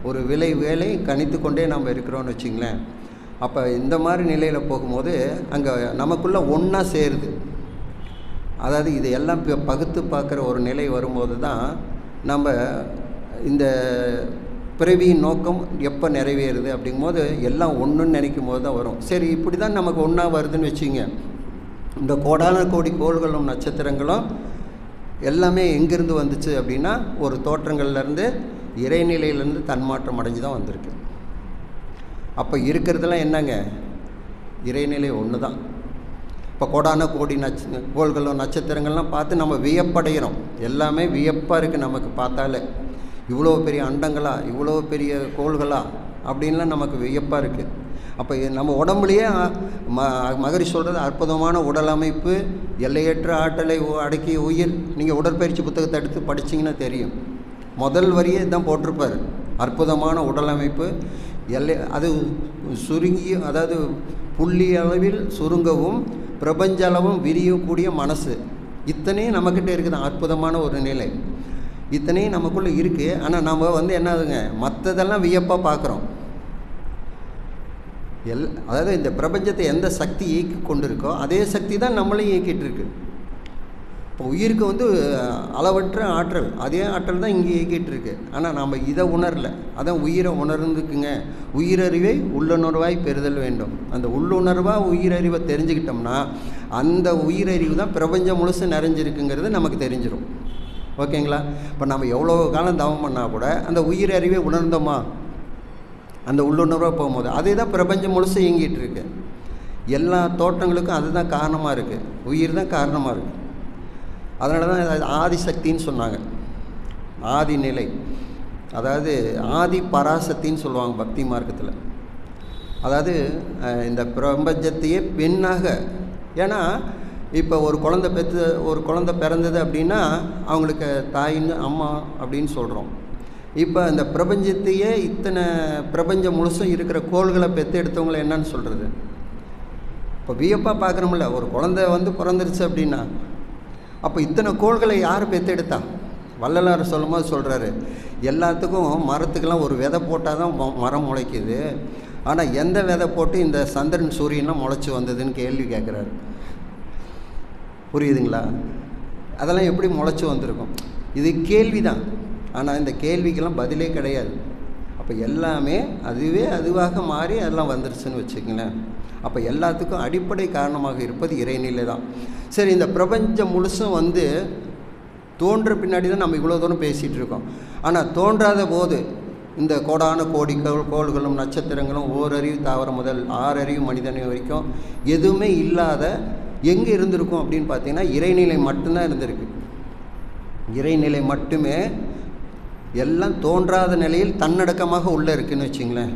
ஒரு வேலை கணித்து கொண்டே நம்ம இருக்கிறோன்னு வச்சிங்களேன். அப்போ இந்த மாதிரி நிலையில் போகும்போது அங்கே நமக்குள்ளே ஒன்றா சேருது. அதாவது இது எல்லாம் பகுத்து பார்க்குற ஒரு நிலை வரும்போது தான் நம்ம இந்த பிறவியின் நோக்கம் எப்போ நிறைவேறுது அப்படிங்கும்போது எல்லாம் ஒன்றுன்னு நினைக்கும் போது தான் வரும். சரி, இப்படி தான் நமக்கு ஒன்றா வருதுன்னு வச்சுங்க. இந்த கோடான கோடி கோள்களும் நட்சத்திரங்களும் எல்லாமே எங்கேருந்து வந்துச்சு அப்படின்னா ஒரு தோற்றங்கள்லேருந்து இறைநிலையிலேருந்து தன்மாற்றம் அடைஞ்சு தான் வந்திருக்கு. அப்போ இருக்கிறதுலாம் என்னங்க? இறைநிலை ஒன்று தான். இப்போ கோடான கோடி கோள்களும் நட்சத்திரங்கள்லாம் பார்த்து நம்ம வியப்படைகிறோம். எல்லாமே வியப்பாக இருக்குது நமக்கு பார்த்தாலே. இவ்வளோ பெரிய அண்டங்களா, இவ்வளோ பெரிய கோள்களா அப்படின்லாம் நமக்கு வியப்பாக இருக்குது. அப்போ நம்ம உடம்புலையே மகரி சொல்கிறது அற்புதமான உடல் அமைப்பு, எல்லையற்ற ஆற்றலை அடக்கிய உயிர். நீங்கள் உடற்பயிற்சி புத்தகத்தை எடுத்து படிச்சிங்கன்னா தெரியும். முதல் வரியே தான் போட்டிருப்பார், அற்புதமான உடல் அமைப்பு, அது சுருங்கி, அதாவது புள்ளி அளவில் சுருங்கவும் பிரபஞ்ச அளவும் விரியக்கூடிய மனசு. இத்தனையும் நம்மக்கிட்ட இருக்குது. அற்புதமான ஒரு நிலை இத்தனையும் நமக்குள்ளே இருக்குது. ஆனால் நம்ம வந்து என்னதுங்க, மற்றதெல்லாம் வியப்பாக பார்க்குறோம். அதாவது இந்த பிரபஞ்சத்தை எந்த சக்தி இயக்கி கொண்டு இருக்கோ அதே சக்தி தான் நம்மளையும் இயக்கிட்டு இருக்கு. இப்போ உயிருக்கு வந்து அளவற்ற ஆற்றல், அதே ஆற்றல் தான் இங்கே இயக்கிட்டு இருக்கு. ஆனால் நம்ம இதை உணரல. அதான் உயிரை உணர்ந்துக்குங்க. உயிரறிவை உள்ளுணர்வாய் பெறுதல் வேண்டும். அந்த உள்ளுணர்வாக உயிரறிவை தெரிஞ்சுக்கிட்டோம்னா அந்த உயிரறிவு தான் பிரபஞ்சம் முழுசு நிறைஞ்சிருக்குங்கிறது நமக்கு தெரிஞ்சிடும். ஓகேங்களா? இப்போ நம்ம எவ்வளோ காலம் தவம் பண்ணால் கூட அந்த உயிரறிவை உணர்ந்தோமா, அந்த உள்ளுணர்வாக போகும்போது அதே தான் பிரபஞ்சம் முழுசு இயங்கிட்டு இருக்கு. எல்லா தோற்றங்களுக்கும் அதுதான் காரணமாக இருக்குது. உயிர் தான் காரணமாக இருக்குது. அதனால தான் ஆதிசக்தின்னு சொன்னாங்க. ஆதி நிலை, அதாவது ஆதி பராசக்தின்னு சொல்லுவாங்க பக்தி மார்க்கத்தில். அதாவது இந்த பிரபஞ்சத்தையே பெண்ணாக, ஏன்னா இப்போ ஒரு குழந்தை பிறந்தது அப்படின்னா அவங்களுக்கு தாயின்னு அம்மா அப்படின்னு சொல்கிறோம். இப்போ இந்த பிரபஞ்சத்தையே இத்தனை பிரபஞ்சம் முழுசும் இருக்கிற கோள்களை பெற்று எடுத்தவங்களை என்னன்னு சொல்கிறது? இப்போ வியப்பாக பார்க்குறோம்ல, ஒரு குழந்தை வந்து பிறந்துருச்சு அப்படின்னா அப்போ இத்தனை கோள்களை யார் பெற்றெடுத்தா? வள்ளலார் சொல்லும்போது சொல்கிறாரு, எல்லாத்துக்கும் மரத்துக்கெல்லாம் ஒரு விதை போட்டால் தான் மரம் முளைக்குது. ஆனால் எந்த விதை போட்டு இந்த சந்திரன் சூரியன்லாம் முளைச்சி வந்ததுன்னு கேள்வி கேட்குறாரு. புரியுதுங்களா? அதெல்லாம் எப்படி முளைச்சி வந்திருக்கும்? இது கேள்வி தான். ஆனால் இந்த கேள்விக்கெல்லாம் பதிலே கிடையாது. அப்போ எல்லாமே அதுவாக மாறி அதெல்லாம் வந்துருச்சுன்னு வச்சுக்கங்களேன். அப்போ எல்லாத்துக்கும் அடிப்படை காரணமாக இருப்பது இறைநிலை தான். சரி, இந்த பிரபஞ்சம் முழுசும் வந்து தோன்ற பின்னாடி தான் நம்ம இவ்வளோ தூரம் பேசிகிட்டு இருக்கோம். ஆனால் தோன்றாத போது இந்த கோடான கோடி கோள்களும் நட்சத்திரங்களும் ஓரறிவு தாவரம் முதல் 6 அறிவு மனிதனை வரைக்கும் எதுவுமே இல்லாத எங்கே இருந்திருக்கும் அப்படின்னு பார்த்தீங்கன்னா இறைநிலை மட்டும்தான் இருந்திருக்கு. இறைநிலை மட்டுமே எல்லாம் தோன்றாத நிலையில் தன்னடக்கமாக உள்ளே இருக்குதுன்னு வச்சிங்களேன்.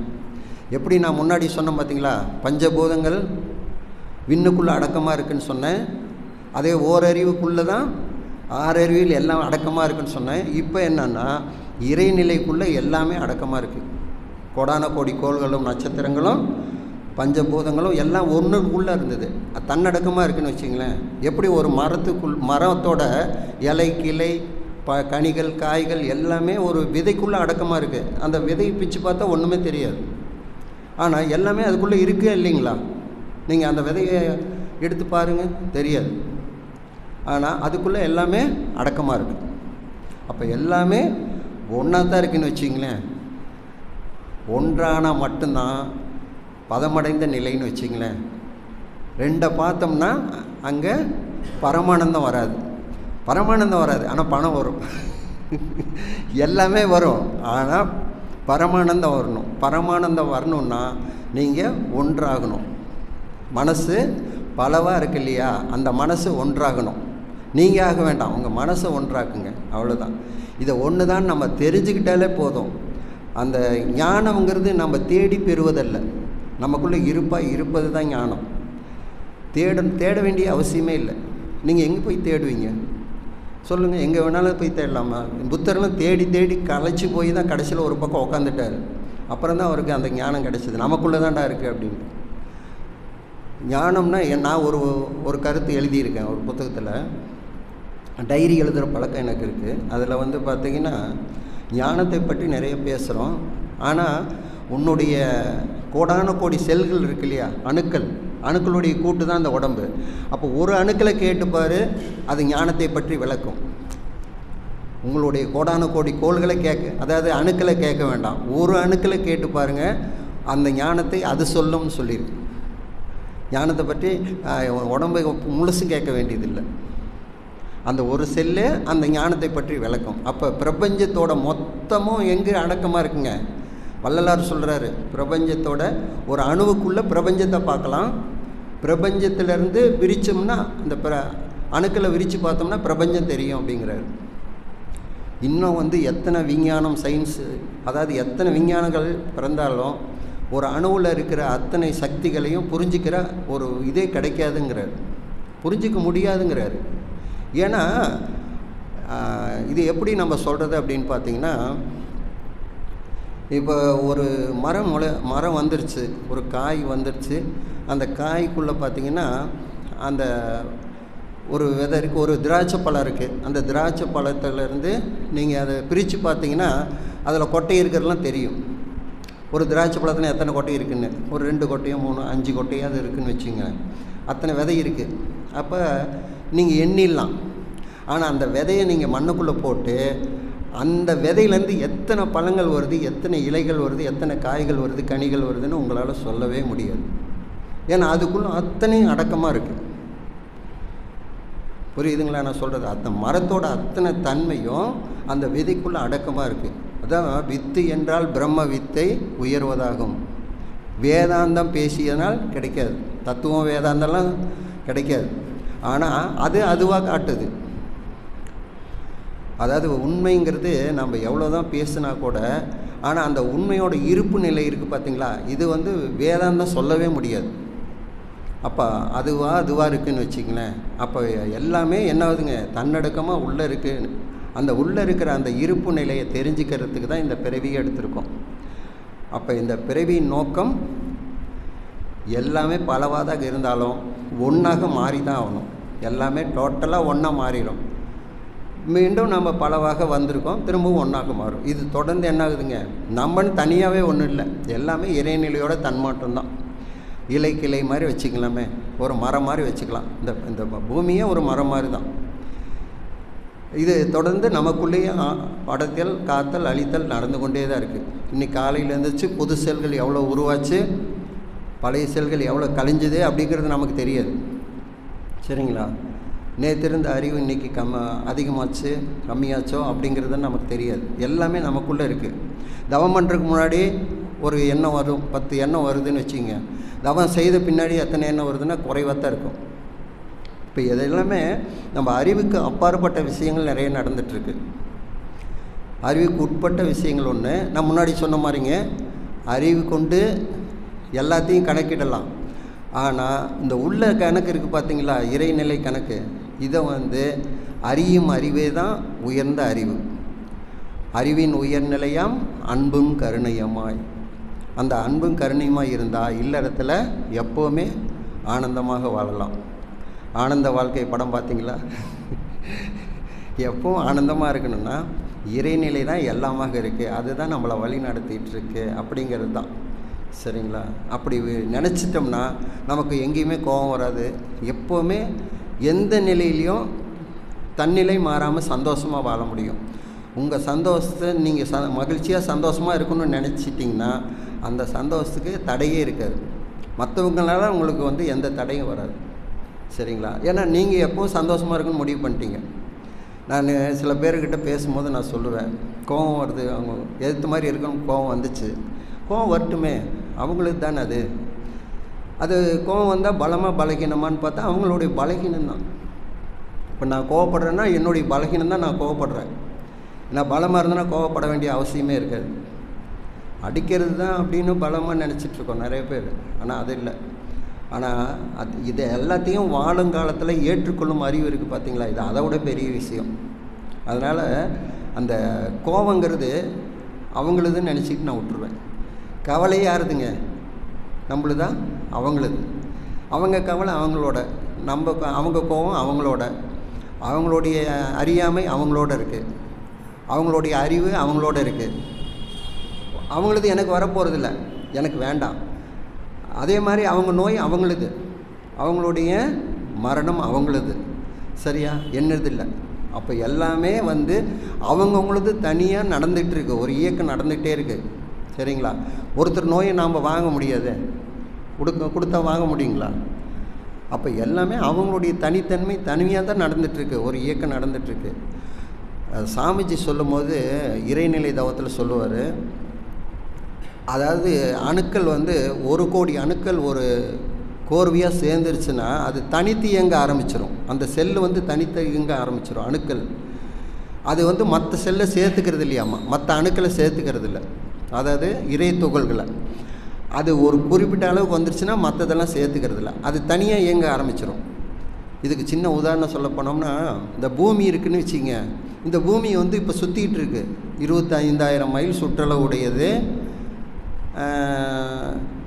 எப்படி நான் முன்னாடி சொன்னேன் பார்த்தீங்களா, பஞ்சபூதங்கள் விண்ணுக்குள்ளே அடக்கமாக இருக்குதுன்னு சொன்னேன். அதே ஓரறிவுக்குள்ளே தான் 6 அறிவில் எல்லாம் அடக்கமாக இருக்குதுன்னு சொன்னேன். இப்போ என்னன்னா இறைநிலைக்குள்ளே எல்லாமே அடக்கமாக இருக்குது. கோடான கோடி கோள்களும் நட்சத்திரங்களும் பஞ்சபூதங்களும் எல்லாம் ஒன்றுக்குள்ளே இருந்தது, தன்னடக்கமாக இருக்குதுன்னு வச்சிங்களேன். எப்படி ஒரு மரத்தோட இலை கிளை கனிகள் காய்கள் எல்லாமே ஒரு விதைக்குள்ளே அடக்கமாக இருக்குது. அந்த விதையை பிச்சு பார்த்தா ஒன்றுமே தெரியாது. ஆனால் எல்லாமே அதுக்குள்ளே இருக்கே இல்லைங்களா? நீங்கள் அந்த விதையை எடுத்து பாருங்கள், தெரியாது. ஆனால் அதுக்குள்ளே எல்லாமே அடக்கமாக இருக்குது. அப்போ எல்லாமே ஒன்றா தான் இருக்குதுன்னு வச்சிங்களேன். ஒன்றானால் மட்டும்தான் பதமடைந்த நிலைன்னு வச்சிங்களேன். ரெண்டை பார்த்தோம்னா அங்கே பரமானந்தம் வராது. பரமானந்தம் வராது, ஆனால் பணம் வரும். எல்லாமே வரும், ஆனால் பரமானந்தம் வரணும். பரமானந்தம் வரணுன்னா நீங்கள் ஒன்றாகணும். மனசு பலவாக இருக்கு இல்லையா, அந்த மனசு ஒன்றாகணும். நீங்கள் ஆக வேண்டாம், உங்கள் மனசை ஒன்றாக்குங்க, அவ்வளோதான். இதை ஒன்று தான் நம்ம தெரிஞ்சுக்கிட்டாலே போதும். அந்த ஞானம்ங்கிறது நம்ம தேடி பெறுவதல்ல, நமக்குள்ளே இருப்பது தான் ஞானம். தேட வேண்டிய அவசியமே இல்லை. நீங்கள் எங்கே போய் தேடுவீங்க சொல்லுங்கள்? எங்கே வேணாலும் போய் தேடலாமா? புத்தரெல்லாம் தேடி தேடி களைச்சி போய் தான் கடைசியில் ஒரு பக்கம் உட்காந்துட்டார். அப்புறம் தான் அவருக்கு அந்த ஞானம் கிடைச்சிது. நமக்குள்ளே தான்டா இருக்குது அப்படின்னு. ஞானம்னா நான் ஒரு கருத்து எழுதியிருக்கேன் ஒரு புத்தகத்தில். டைரி எழுதுகிற பழக்கம் எனக்கு இருக்குது. அதில் வந்து பார்த்திங்கன்னா ஞானத்தை பற்றி நிறைய பேசுகிறோம். ஆனால் உன்னுடைய கோடான கோடி செல்கள் இருக்கு இல்லையா, அணுக்களுடைய கூட்டு தான் அந்த உடம்பு. அப்போ ஒரு அணுக்களை கேட்டுப்பார், அது ஞானத்தை பற்றி விளக்கும். உங்களுடைய கோடான கோடி கோள்களை அதாவது அணுக்களை கேட்க வேண்டாம், ஒரு அணுக்களை கேட்டு பாருங்கள், அந்த ஞானத்தை அது சொல்லும்னு சொல்லியிருக்கு. ஞானத்தை பற்றி உடம்பை முழுசும் கேட்க வேண்டியதில்லை, அந்த ஒரு செல்லு அந்த ஞானத்தை பற்றி விளக்கும். அப்போ பிரபஞ்சத்தோட மொத்தமும் எங்கே அடக்கமாக இருக்குங்க? வள்ளலார் சொல்கிறாரு, பிரபஞ்சத்தோட ஒரு அணுவுக்குள்ளே பிரபஞ்சத்தை பார்க்கலாம். பிரபஞ்சத்திலேருந்து விரிச்சோம்னா அந்த அணுக்களை விரித்து பார்த்தோம்னா பிரபஞ்சம் தெரியும் அப்படிங்கிறாரு. இன்னும் வந்து எத்தனை விஞ்ஞானம் சயின்ஸு, அதாவது எத்தனை விஞ்ஞானங்கள் பிறந்தாலும் ஒரு அணுவில் இருக்கிற அத்தனை சக்திகளையும் புரிஞ்சிக்கிற ஒரு இதே கிடைக்காதுங்கிறார், புரிஞ்சிக்க முடியாதுங்கிறாரு. ஏன்னா இது எப்படி நம்ம சொல்கிறது அப்படின்னு பார்த்திங்கன்னா, இப்போ ஒரு மரம் வந்துருச்சு, ஒரு காய் வந்துருச்சு. அந்த காய்க்குள்ளே பார்த்திங்கன்னா அந்த ஒரு விதை இருக்குது, ஒரு திராட்சை பழம் இருக்குது. அந்த திராட்சை பழத்துலேருந்து நீங்கள் அதை பிரித்து பார்த்தீங்கன்னா அதில் கொட்டை இருக்கிறதுலாம் தெரியும். ஒரு திராட்சை பழத்தில் எத்தனை கொட்டை இருக்குதுன்னு, ஒரு 2 கொட்டையோ 3 5 கொட்டையோ அது இருக்குதுன்னு வச்சுங்க. அத்தனை விதை இருக்குது. அப்போ நீங்கள் எண்ணிடலாம். ஆனால் அந்த விதையை நீங்கள் மண்ணுக்குள்ளே போட்டு அந்த விதையிலேருந்து எத்தனை பழங்கள் வருது, எத்தனை இலைகள் வருது, எத்தனை காய்கள் வருது, கனிகள் வருதுன்னு உங்களால் சொல்லவே முடியாது. ஏன்னா அதுக்குள்ளே அத்தனையும் அடக்கமாக இருக்குது. புரியுதுங்களா நான் சொல்கிறது? அந்த மரத்தோட அத்தனை தன்மையும் அந்த விதைக்குள்ளே அடக்கமாக இருக்குது. அதான் வித்து என்றால் பிரம்ம வித்தை உயர்வதாகும். வேதாந்தம் பேசியதனால் கிடைக்காது, தத்துவம் வேதாந்தம்லாம் கிடைக்காது. ஆனால் அதுவாக காட்டுது. அதாவது உண்மைங்கிறது நம்ம எவ்வளோ தான் பேசுனா கூட, ஆனால் அந்த உண்மையோட இருப்பு நிலை இருக்குது பார்த்தீங்களா, இது வந்து வேதாந்தம் சொல்லவே முடியாது. அப்போ அதுவாக இருக்குதுன்னு வச்சிங்களேன். அப்போ எல்லாமே என்ன ஆகுதுங்க, தன்னடக்கமாக உள்ளே இருக்குது. அந்த உள்ளே இருக்கிற அந்த இருப்பு நிலையை தெரிஞ்சுக்கிறதுக்கு தான் இந்த பிறவியை எடுத்திருக்கோம். அப்போ இந்த பிறவியின் நோக்கம் எல்லாமே பலவாதாக இருந்தாலும் ஒன்றாக மாறி தான் ஆகணும். எல்லாமே டோட்டலாக ஒன்றா மாறிடும். மீண்டும் நம்ம பலவாக வந்திருக்கோம், திரும்பவும் ஒன்றாக மாறும். இது தொடர்ந்து என்ன ஆகுதுங்க, நம்மன்னு தனியாகவே ஒன்றும் இல்லை, எல்லாமே இறைநிலையோட தன்மாற்றம் தான். இலை கிளை மாதிரி வச்சுக்கலாமே, ஒரு மரம் மாதிரி வச்சுக்கலாம். இந்த பூமியே ஒரு மரம் மாதிரி தான். இது தொடர்ந்து நமக்குள்ளேயே படைத்தல் காத்தல் அழித்தல் நடந்து கொண்டே தான் இருக்குது. இன்றைக்கி காலையில் இருந்துச்சு புது செல்கள் எவ்வளோ உருவாச்சு, பழைய செல்கள் எவ்வளோ கழிஞ்சுது அப்படிங்கிறது நமக்கு தெரியாது. சரிங்களா? நேற்று இருந்த அறிவு இன்றைக்கி அதிகமாச்சு கம்மியாச்சோ அப்படிங்கிறது நமக்கு தெரியாது. எல்லாமே நமக்குள்ளே இருக்குது. தவம் பண்ணுறதுக்கு முன்னாடி ஒரு எண்ணம் வரும், 10 எண்ணம் வருதுன்னு வச்சுங்க. தவம் செய்த பின்னாடி எத்தனை எண்ணம் வருதுன்னா குறைவாக தான் இருக்கும். இப்போ இதெல்லாமே நம்ம அறிவுக்கு அப்பாற்பட்ட விஷயங்கள் நிறைய நடந்துகிட்ருக்கு. அறிவுக்கு உட்பட்ட விஷயங்கள் ஒன்று. நான் முன்னாடி சொன்ன மாதிரிங்க, அறிவு கொண்டு எல்லாத்தையும் கணக்கிடலாம். ஆனால் இந்த உள்ள கணக்கு இருக்குது பார்த்தீங்களா, இறைநிலை கணக்கு, இதை வந்து அறியும் அறிவே தான் உயர்ந்த அறிவு. அறிவின் உயர்நிலையாம் அன்பும் கருணையமாய். அந்த அன்பும் கருணையுமாய் இருந்தால் இல்லறத்தில் எப்போவுமே ஆனந்தமாக வாழலாம். ஆனந்த வாழ்க்கை படம் பார்த்தீங்களா? எப்பவும் ஆனந்தமாக இருக்கணும்னா இறைநிலை தான் எல்லாமாக இருக்குது, அதுதான் நம்மளை வழி நடத்திட்டு இருக்கு அப்படிங்கிறது தான். சரிங்களா? அப்படி நினச்சிட்டோம்னா நமக்கு எங்கேயுமே கோபம் வராது. எப்போவுமே எந்த நிலையிலையும் தன்னிலை மாறாமல் சந்தோஷமாக வாழ முடியும். உங்கள் சந்தோஷத்தை நீங்கள் மகிழ்ச்சியாக சந்தோஷமாக இருக்கணும்னு நினச்சிட்டிங்கன்னா அந்த சந்தோஷத்துக்கு தடையே இருக்காது. மற்றவங்களால உங்களுக்கு எந்த தடையும் வராது. சரிங்களா? ஏன்னா நீங்கள் எப்போவும் சந்தோஷமாக இருக்குன்னு முடிவு பண்ணிட்டீங்க. நான் சில பேர்கிட்ட பேசும்போது நான் சொல்லுவேன், கோபம் வருது, அவங்க எதிர்த்த மாதிரி இருக்கணும், கோபம் வந்துச்சு, கோபம் வரட்டுமே, அவங்களுக்கு தானே அது கோபம் வந்தால் பலமாக பலகீனமானு பார்த்தா அவங்களுடைய பலகீனம்தான். இப்போ நான் கோவப்படுறேன்னா என்னுடைய பலகீனம் தான் நான் கோவப்படுறேன். நான் பலமாக இருந்தேன்னா கோவப்பட வேண்டிய அவசியமே இருக்காது. அடிக்கிறது தான் அப்படின்னு பலமாக நினச்சிட்ருக்கோம் நிறைய பேர். ஆனால் அது இல்லை. ஆனால் இதை எல்லாத்தையும் வாழுங்காலத்தில் ஏற்றுக்கொள்ளும் அறிவு இருக்குது பார்த்தீங்களா, இது அதை விட பெரிய விஷயம். அதனால் அந்த கோவங்கிறது அவங்களுதுன்னு நினச்சிக்கிட்டு நான் விட்டுருவேன். கவலை யாருதுங்க? நம்மளுதா? அவங்களுது. அவங்க கவலை அவங்களோட, அவங்க கோபம் அவங்களோட, அவங்களுடைய அறியாமை அவங்களோட இருக்குது, அவங்களுடைய அறிவு அவங்களோட இருக்குது. அவங்களது எனக்கு வரப்போகிறதில்ல, எனக்கு வேண்டாம். அதே மாதிரி அவங்க நோய் அவங்களுது, அவங்களுடைய மரணம் அவங்களுது. சரியா? என்னது இல்லை. அப்போ எல்லாமே அவங்கவுங்களது தனியாக நடந்துகிட்ருக்கு, ஒரு இயக்கம் நடந்துகிட்டே இருக்குது. சரிங்களா? ஒருத்தர் நோயை நாம் வாங்க முடியாது, கொடுத்தா வாங்க முடியுங்களா? அப்போ எல்லாமே அவங்களுடைய தனித்தன்மை தனியாக தான் நடந்துகிட்ருக்கு, ஒரு இயக்கம் நடந்துகிட்ருக்கு. சாமிஜி சொல்லும் போது இறைநிலை தவத்தில் சொல்லுவார், அதாவது அணுக்கள் 1 கோடி அணுக்கள் ஒரு கோர்வையாக சேர்ந்துருச்சுன்னா அது தனித்து இயங்க ஆரம்பிச்சிடும். அந்த செல்லு தனித்து இயங்க ஆரம்பிச்சிடும் அணுக்கள். அது மற்ற செல்லை சேர்த்துக்கிறது இல்லையாம்மா, மற்ற அணுக்களை சேர்த்துக்கிறது இல்லை. அதாவது இறை துகள்களை அது ஒரு குறிப்பிட்ட அளவுக்கு வந்துருச்சுன்னா மற்றதெல்லாம் சேர்த்துக்கிறது இல்லை, அது தனியாக இயங்க ஆரம்பிச்சிடும். இதுக்கு சின்ன உதாரணம் சொல்ல போனோம்னா, இந்த பூமி இருக்குதுன்னு வச்சுங்க. இந்த பூமி இப்போ சுற்றிக்கிட்டு இருக்குது, 25,000 மைல் சுற்றளவு உடையது,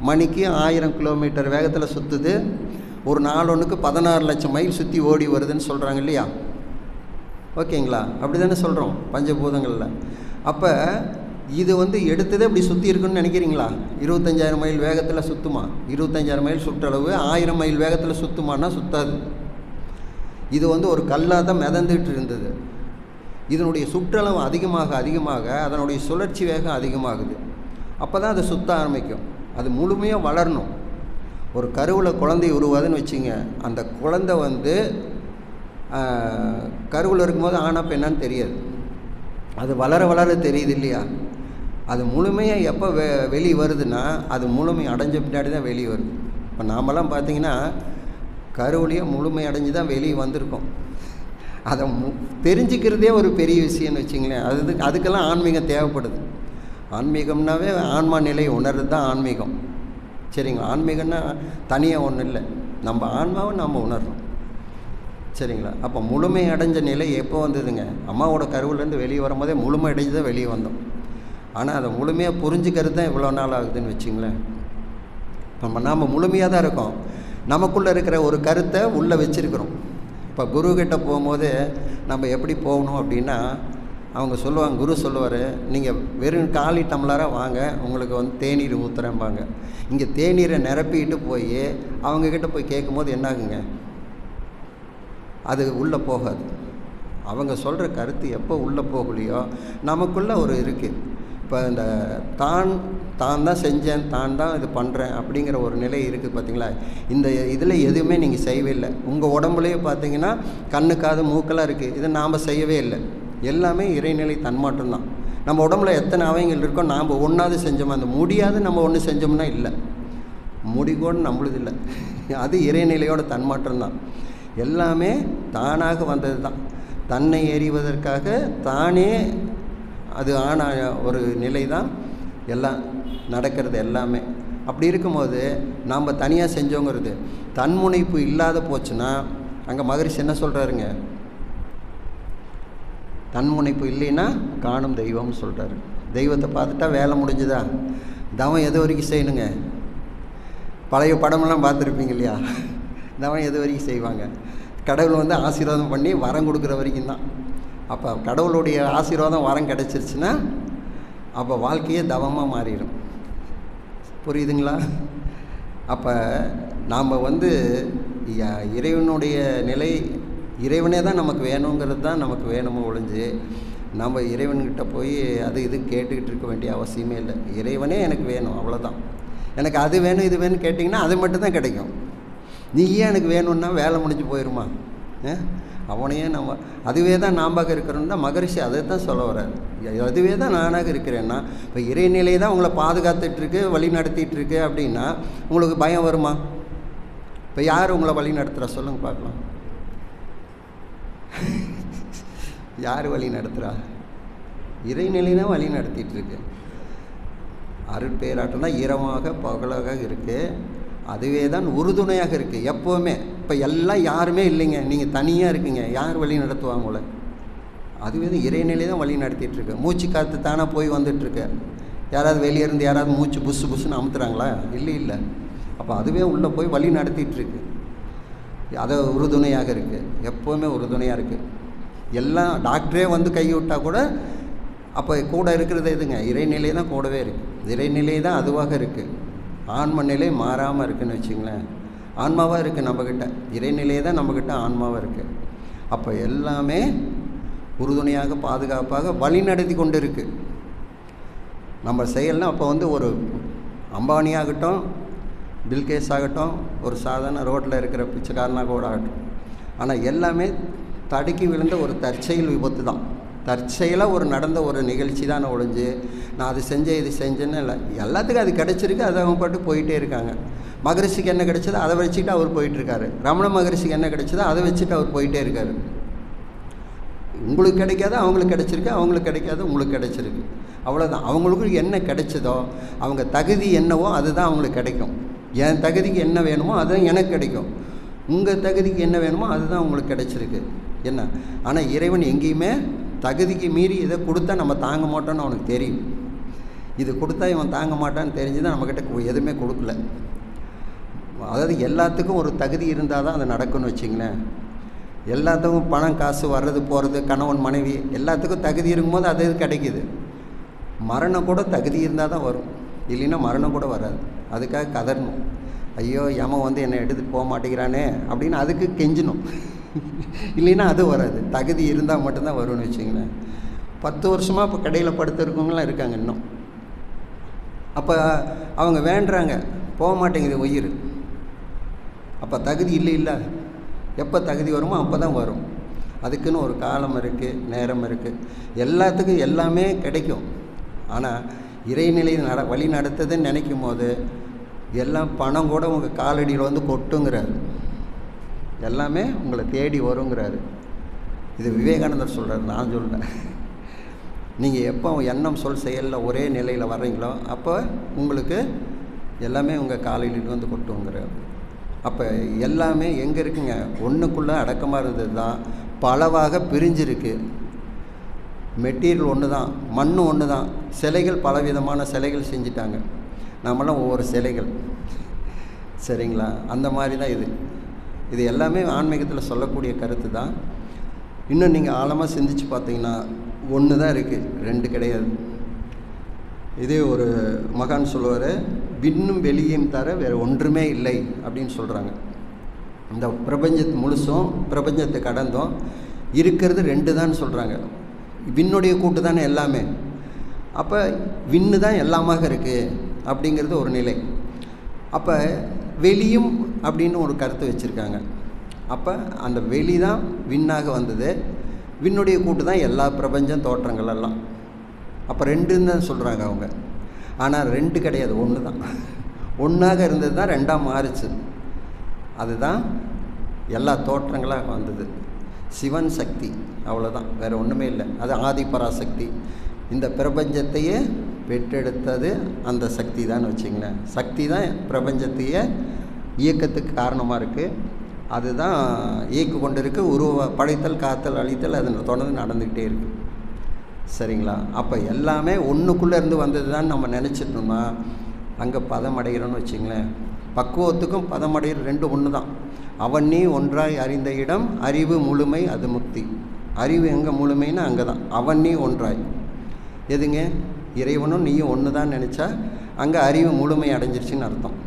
மணிக்கு 1000 கிலோமீட்டர் வேகத்தில் சுற்றுது. ஒரு நாள் ஒன்றுக்கு 16 லட்சம் மைல் சுற்றி ஓடி வருதுன்னு சொல்கிறாங்க இல்லையா? ஓகேங்களா? அப்படி தானே சொல்கிறோம் பஞ்சபூதங்களில். அப்போ இது எடுத்ததே இப்படி சுற்றி இருக்குன்னு நினைக்கிறீங்களா? 25,000 மைல் வேகத்தில் சுற்றுமா? 25,000 மைல் சுற்றளவு 1000 மைல் வேகத்தில் சுற்றுமானா சுற்றாது. இது ஒரு கல்லாக தான் மிதந்துட்டு இருந்தது. இதனுடைய சுற்றளவு அதிகமாக அதிகமாக அதனுடைய சுழற்சி வேகம் அதிகமாகுது. அப்போ தான் அது சுற்ற ஆரம்பிக்கும். அது முழுமையாக வளரணும். ஒரு கருவில் குழந்தை உருவாதுன்னு வச்சுங்க. அந்த குழந்தை கருவில் இருக்கும்போது ஆனா பெண்ணான்னு தெரியாது, அது வளர வளர தெரியுது இல்லையா? அது முழுமையாக எப்போ வெளியே வருதுன்னா அது முழுமை அடைஞ்ச பின்னாடி தான் வெளியே வருது. இப்போ நாமெல்லாம் பார்த்திங்கன்னா கருவிலேயே முழுமை அடைஞ்சு தான் வெளியே வந்திருக்கோம். அதை தெரிஞ்சுக்கிறதே ஒரு பெரிய விஷயம்னு வச்சிங்களேன். அதுக்கெல்லாம் ஆன்மீகம் தேவைப்படுது. ஆன்மீகம்னாவே ஆன்மா நிலை உணர்றது தான் ஆன்மீகம். சரிங்களா? ஆன்மீகம்னா தனியாக ஒன்றும் இல்லை, நம்ம ஆன்மாவை நம்ம உணர்றோம். சரிங்களா? அப்போ முழுமை அடைஞ்ச நிலை எப்போ வந்ததுங்க? அம்மாவோட கருவிலேருந்து வெளியே வரும்போதே முழுமை அடைஞ்சு தான் வெளியே வந்தோம். ஆனால் அதை முழுமையாக புரிஞ்சுக்கிறது தான் இவ்வளோ நாள் ஆகுதுன்னு வச்சிங்களேன். நாம் முழுமையாக தான் இருக்கோம், நமக்குள்ளே இருக்கிற ஒரு கருத்தை உள்ளே வச்சுருக்கிறோம். இப்போ குருக்கிட்ட போகும்போது நம்ம எப்படி போகணும் அப்படின்னா, அவங்க சொல்லுவாங்க, குரு சொல்லுவார், நீங்கள் வெறும் காலி டம்ளராக வாங்க, உங்களுக்கு தேநீர் ஊற்றுறேன்பாங்க. இங்கே தேநீரை நிரப்பிக்கிட்டு போய் அவங்கக்கிட்ட போய் கேட்கும்போது என்னாகுங்க? அது உள்ளே போகாது. அவங்க சொல்கிற கருத்து எப்போ உள்ளே போகலையோ நமக்குள்ளே ஒரு இருக்குது. இப்போ இந்த தான் தான் செஞ்சேன், தான் இது பண்ணுறேன் அப்படிங்கிற ஒரு நிலை இருக்குது பார்த்தீங்களா? இந்த இதில் எதுவுமே நீங்கள் செய்யவே இல்லை. உங்கள் உடம்புலேயே பார்த்தீங்கன்னா கண்ணு காது மூக்கெல்லாம் இருக்குது, இதை நாம் செய்யவே இல்லை. எல்லாமே இறைநிலை தன்மாற்றம் தான். நம்ம உடம்புல எத்தனை அவயங்கள் இருக்கோ நாம் ஒன்றாவது செஞ்சோமா? அந்த முடியாது நம்ம ஒன்று செஞ்சோம்னா இல்லை, முடிகோடு நம்மளுது இல்லை. அது இறைநிலையோட தன்மாற்றம் தான். எல்லாமே தானாக வந்தது தான். தன்னை எறிவதற்காக தானே அது ஆன ஒரு நிலை தான் எல்லாம் நடக்கிறது எல்லாமே. அப்படி இருக்கும்போது நாம் தனியாக செஞ்சோங்கிறது தன்முனைப்பு இல்லாத போச்சுன்னா, அங்கே மகரிஷி என்ன சொல்கிறாருங்க? தன்முனைப்பு இல்லைன்னா காணும் தெய்வம்னு சொல்கிறாரு. தெய்வத்தை பார்த்துட்டா வேலை முடிஞ்சுதா? தவம் எது வரைக்கும் செய்யணுங்க? பழைய படமெல்லாம் பார்த்துருப்பீங்க இல்லையா? தவம் எது வரைக்கும் செய்வாங்க? கடவுள் ஆசீர்வாதம் பண்ணி வரம் கொடுக்குற வரைக்கும் தான். அப்போ கடவுளுடைய ஆசீர்வாதம் வரம் கிடச்சிருச்சுன்னா அப்போ வாழ்க்கையே தவமாக மாறிடும். புரியுதுங்களா? அப்போ நாம் இறைவனுடைய நிலை, இறைவனே தான் நமக்கு வேணுங்கிறது தான் நமக்கு வேணுமோ ஒழிஞ்சு நம்ம இறைவன்கிட்ட போய் அது இது கேட்டுக்கிட்டு இருக்க வேண்டிய அவசியமே இல்லை. இறைவனே எனக்கு வேணும், அவ்வளோதான். எனக்கு அது வேணும் இது வேணும் கேட்டிங்கன்னா அது மட்டும்தான் கிடைக்கும். நீயே எனக்கு வேணும்னா வேலை முடிஞ்சு போயிடுமா? அவனையே நம்ம அதுவே தான் நாம்பாக இருக்கிறோன்னா மகரிஷி அதை தான் சொல்ல வர்றாரு. அதுவே தான் நானாக இருக்கிறேன்னா இப்போ இறைநிலை தான் உங்களை பாதுகாத்துட்ருக்கு, வழி நடத்திட்டுருக்கு அப்படின்னா உங்களுக்கு பயம் வருமா? இப்போ யார் உங்களை வழி நடத்துகிறா சொல்லுங்கள் பார்க்கலாம். யார் வழி நடத்துகிறா? இறைநிலை தான் வழி நடத்திட்டுருக்கு. அருட்பேராட்டம் தான் இரவாக பகலாக இருக்குது. அதுவே தான் உறுதுணையாக இருக்குது எப்போவுமே. இப்போ எல்லாம் யாருமே இல்லைங்க, நீங்கள் தனியாக இருக்கீங்க, யார் வழி நடத்துவாங்க உங்களை? அதுவே தான் இறைநிலை தான் வழி நடத்திட்டுருக்கு. மூச்சு காற்று தானே போய் வந்துட்டுருக்கு. யாராவது வெளியே இருந்து யாராவது மூச்சு புஷு புஷுன்னு அமுத்துறாங்களா? இல்லை. அப்போ அதுவே உள்ளே போய் வழி நடத்திட்டுருக்கு. அதை உறுதுணையாக இருக்குது, எப்போவுமே உறுதுணையாக இருக்குது. எல்லாம் டாக்டரே கை விட்டால் கூட அப்போ கூட இருக்கிறது எதுங்க? இறைநிலை தான் கூடவே இருக்குது. இறைநிலை தான் அதுவாக இருக்குது. ஆன்ம நிலை மாறாமல் இருக்குதுன்னு வச்சுங்களேன். ஆன்மாவாக இருக்குது நம்மக்கிட்ட, இறைநிலையே தான் நம்மக்கிட்ட ஆன்மாவாக இருக்குது. அப்போ எல்லாமே உறுதுணையாக பாதுகாப்பாக வழி நடத்தி கொண்டு இருக்குது நம்ம செயல்னால். அப்போ ஒரு அம்பானி ஆகட்டும், பில்கேஸ் ஆகட்டும், ஒரு சாதாரண ரோட்டில் இருக்கிற பிச்சைக்காரனாக கூட ஆகட்டும், ஆனால் எல்லாமே தடுக்கி விழுந்த ஒரு தற்செயல் விபத்து தான். தற்செயலாக நடந்த ஒரு நிகழ்ச்சி தான் ஒழிஞ்சு நான் அது செஞ்சேன் இது செஞ்சேன்னு இல்லை. எல்லாத்துக்கும் அது கிடச்சிருக்கு, அதை அவங்க பாட்டு போயிட்டே இருக்காங்க. மகரிஷிக்கு என்ன கிடைச்சதோ அதை வச்சுட்டு அவர் போயிட்டுருக்காரு. ரமண மகரிஷிக்கு என்ன கிடைச்சதோ அதை வச்சுட்டு அவர் போயிட்டே இருக்கார். உங்களுக்கு கிடைக்காத அவங்களுக்கு கிடைச்சிருக்கு, அவங்களுக்கு கிடைக்காத உங்களுக்கு கிடைச்சிருக்கு, அவ்வளோதான். அவங்களுக்கு என்ன கிடைச்சதோ அவங்க தகுதி என்னவோ அதுதான் அவங்களுக்கு கிடைக்கும். என் தகுதிக்கு என்ன வேணுமோ அதுதான் எனக்கு கிடைக்கும். உங்கள் தகுதிக்கு என்ன வேணுமோ அதுதான் உங்களுக்கு கிடைச்சிருக்கு. என்ன ஆனால் இறைவன் எங்கேயுமே தகுதிக்கு மீறி இதை கொடுத்தா நம்ம தாங்க மாட்டோன்னு அவனுக்கு தெரியும். இது கொடுத்தா இவன் தாங்க மாட்டான்னு தெரிஞ்சு தான் நம்மக்கிட்ட எதுவுமே கொடுக்கல. அதாவது எல்லாத்துக்கும் ஒரு தகுதி இருந்தால் தான் அது நடக்கும்னு வச்சிங்களேன். எல்லாத்துக்கும் பணம் காசு வர்றது போகிறது, கணவன் மனைவி எல்லாத்துக்கும் தகுதி இருக்கும்போது அது கிடைக்கிது. மரணம் கூட தகுதி இருந்தால் தான் வரும், இல்லைன்னா மரணம் கூட வராது. அதுக்காக கதறணும், ஐயோ யமன் என்னை எடுத்துகிட்டு போக மாட்டேங்கிறானே அப்படின்னு அதுக்கு கெஞ்சணும். இல்லைன்னா அது வராது. தகுதி இருந்தால் மட்டும்தான் வரும்னு வச்சிங்களேன். 10 வருஷமாக இப்போ கடையில் படுத்துருக்கவங்களாம் இருக்காங்க இன்னும். அப்போ அவங்க வேண்டுறாங்க, போக மாட்டேங்குது உயிர். அப்போ தகுதி இல்லை. எப்போ தகுதி வருமோ அப்போ தான் வரும். அதுக்குன்னு ஒரு காலம் இருக்குது, நேரம் இருக்குது. எல்லாத்துக்கும் எல்லாமே கிடைக்கும். ஆனால் இறைநிலை வழி நடத்துதுன்னு நினைக்கும் போது எல்லாம் பணம் கூட உங்கள் காலடியில் கொட்டுங்கிறாரு. எல்லாமே உங்களை தேடி வருங்கிறாரு. இது விவேகானந்தர் சொல்கிறார், நான் சொல்கிறேன். நீங்கள் எப்போ எண்ணம் சொல் செயலில் ஒரே நிலையில் வர்றீங்களோ அப்போ உங்களுக்கு எல்லாமே உங்கள் காலடியில் கொட்டுங்கிறார். அப்போ எல்லாமே எங்கே இருக்குங்க? ஒன்றுக்குள்ளே அடக்கமாக இருந்தது தான் பலவாக பிரிஞ்சிருக்கு. மெட்டீரியல் ஒன்று தான், மண் ஒன்று தான். சிலைகள் பலவிதமான சிலைகள் செஞ்சிட்டாங்க. நம்மளாம் ஒவ்வொரு சிலைகள், சரிங்களா? அந்த மாதிரி தான் இது எல்லாமே ஆன்மீகத்தில் சொல்லக்கூடிய கருத்து தான். இன்னும் நீங்கள் ஆழமாக சிந்திச்சு பார்த்தீங்கன்னா ஒன்று தான் இருக்குது, 2 கிடையாது. இதே ஒரு மகான் சொல்லுவார், விண்ணும் வெளியும் தர வேறு ஒன்றுமே இல்லை அப்படின்னு சொல்கிறாங்க. இந்த பிரபஞ்சத்து முழுசும் பிரபஞ்சத்தை கடந்தும் இருக்கிறது 2 தான் சொல்கிறாங்க. விண்ணுடைய கூட்டு தானே எல்லாமே. அப்போ விண்ணு தான் எல்லாமாக இருக்குது அப்படிங்கிறது ஒரு நிலை. அப்போ வெளியும் அப்படின்னு ஒரு கருத்து வச்சுருக்காங்க. அப்போ அந்த வெளி தான் விண்ணாக வந்தது, விண்ணுடைய கூட்டு தான் எல்லா பிரபஞ்சம் தோற்றங்கள் எல்லாம். அப்போ 2ன்னு தான் சொல்கிறாங்க அவங்க. ஆனால் 2 கிடையாது, 1 தான். ஒன்றாக இருந்தது தான் 2ஆக மாறுச்சு. அதுதான் எல்லா தோற்றங்களாக வந்தது. சிவன் சக்தி, அவ்வளோதான், வேறு ஒன்றுமே இல்லை. அது ஆதிபராசக்தி. இந்த பிரபஞ்சத்தையே பெற்றெடுத்தது அந்த சக்தி தான் வச்சிங்களேன். சக்தி தான் பிரபஞ்சத்தையே இயக்கத்துக்கு காரணமாக இருக்குது. அதுதான் இயக்கு கொண்டு இருக்குது. படைத்தல், காத்தல், அழித்தல் அது தொடர்ந்து நடந்துக்கிட்டே இருக்குது. சரிங்களா? அப்போ எல்லாமே ஒன்றுக்குள்ளே இருந்து வந்தது தான் நம்ம நினச்சிட்டோம்னா அங்கே பதம் அடைகிறோன்னு வச்சிங்களேன். பக்குவத்துக்கும் பதம் அடைகிற 2 ஒன்று தான். அவன் நீ ஒன்றாய் அறிந்த இடம் அறிவு முழுமை அது முக்தி. அறிவு எங்கே முழுமைன்னா அங்கே தான். அவன் நீ ஒன்றாய். எதுங்க? இறைவனும் நீயும் ஒன்று தான் நினச்சா அங்கே அறிவு முழுமை அடைஞ்சிருச்சுன்னு அர்த்தம்.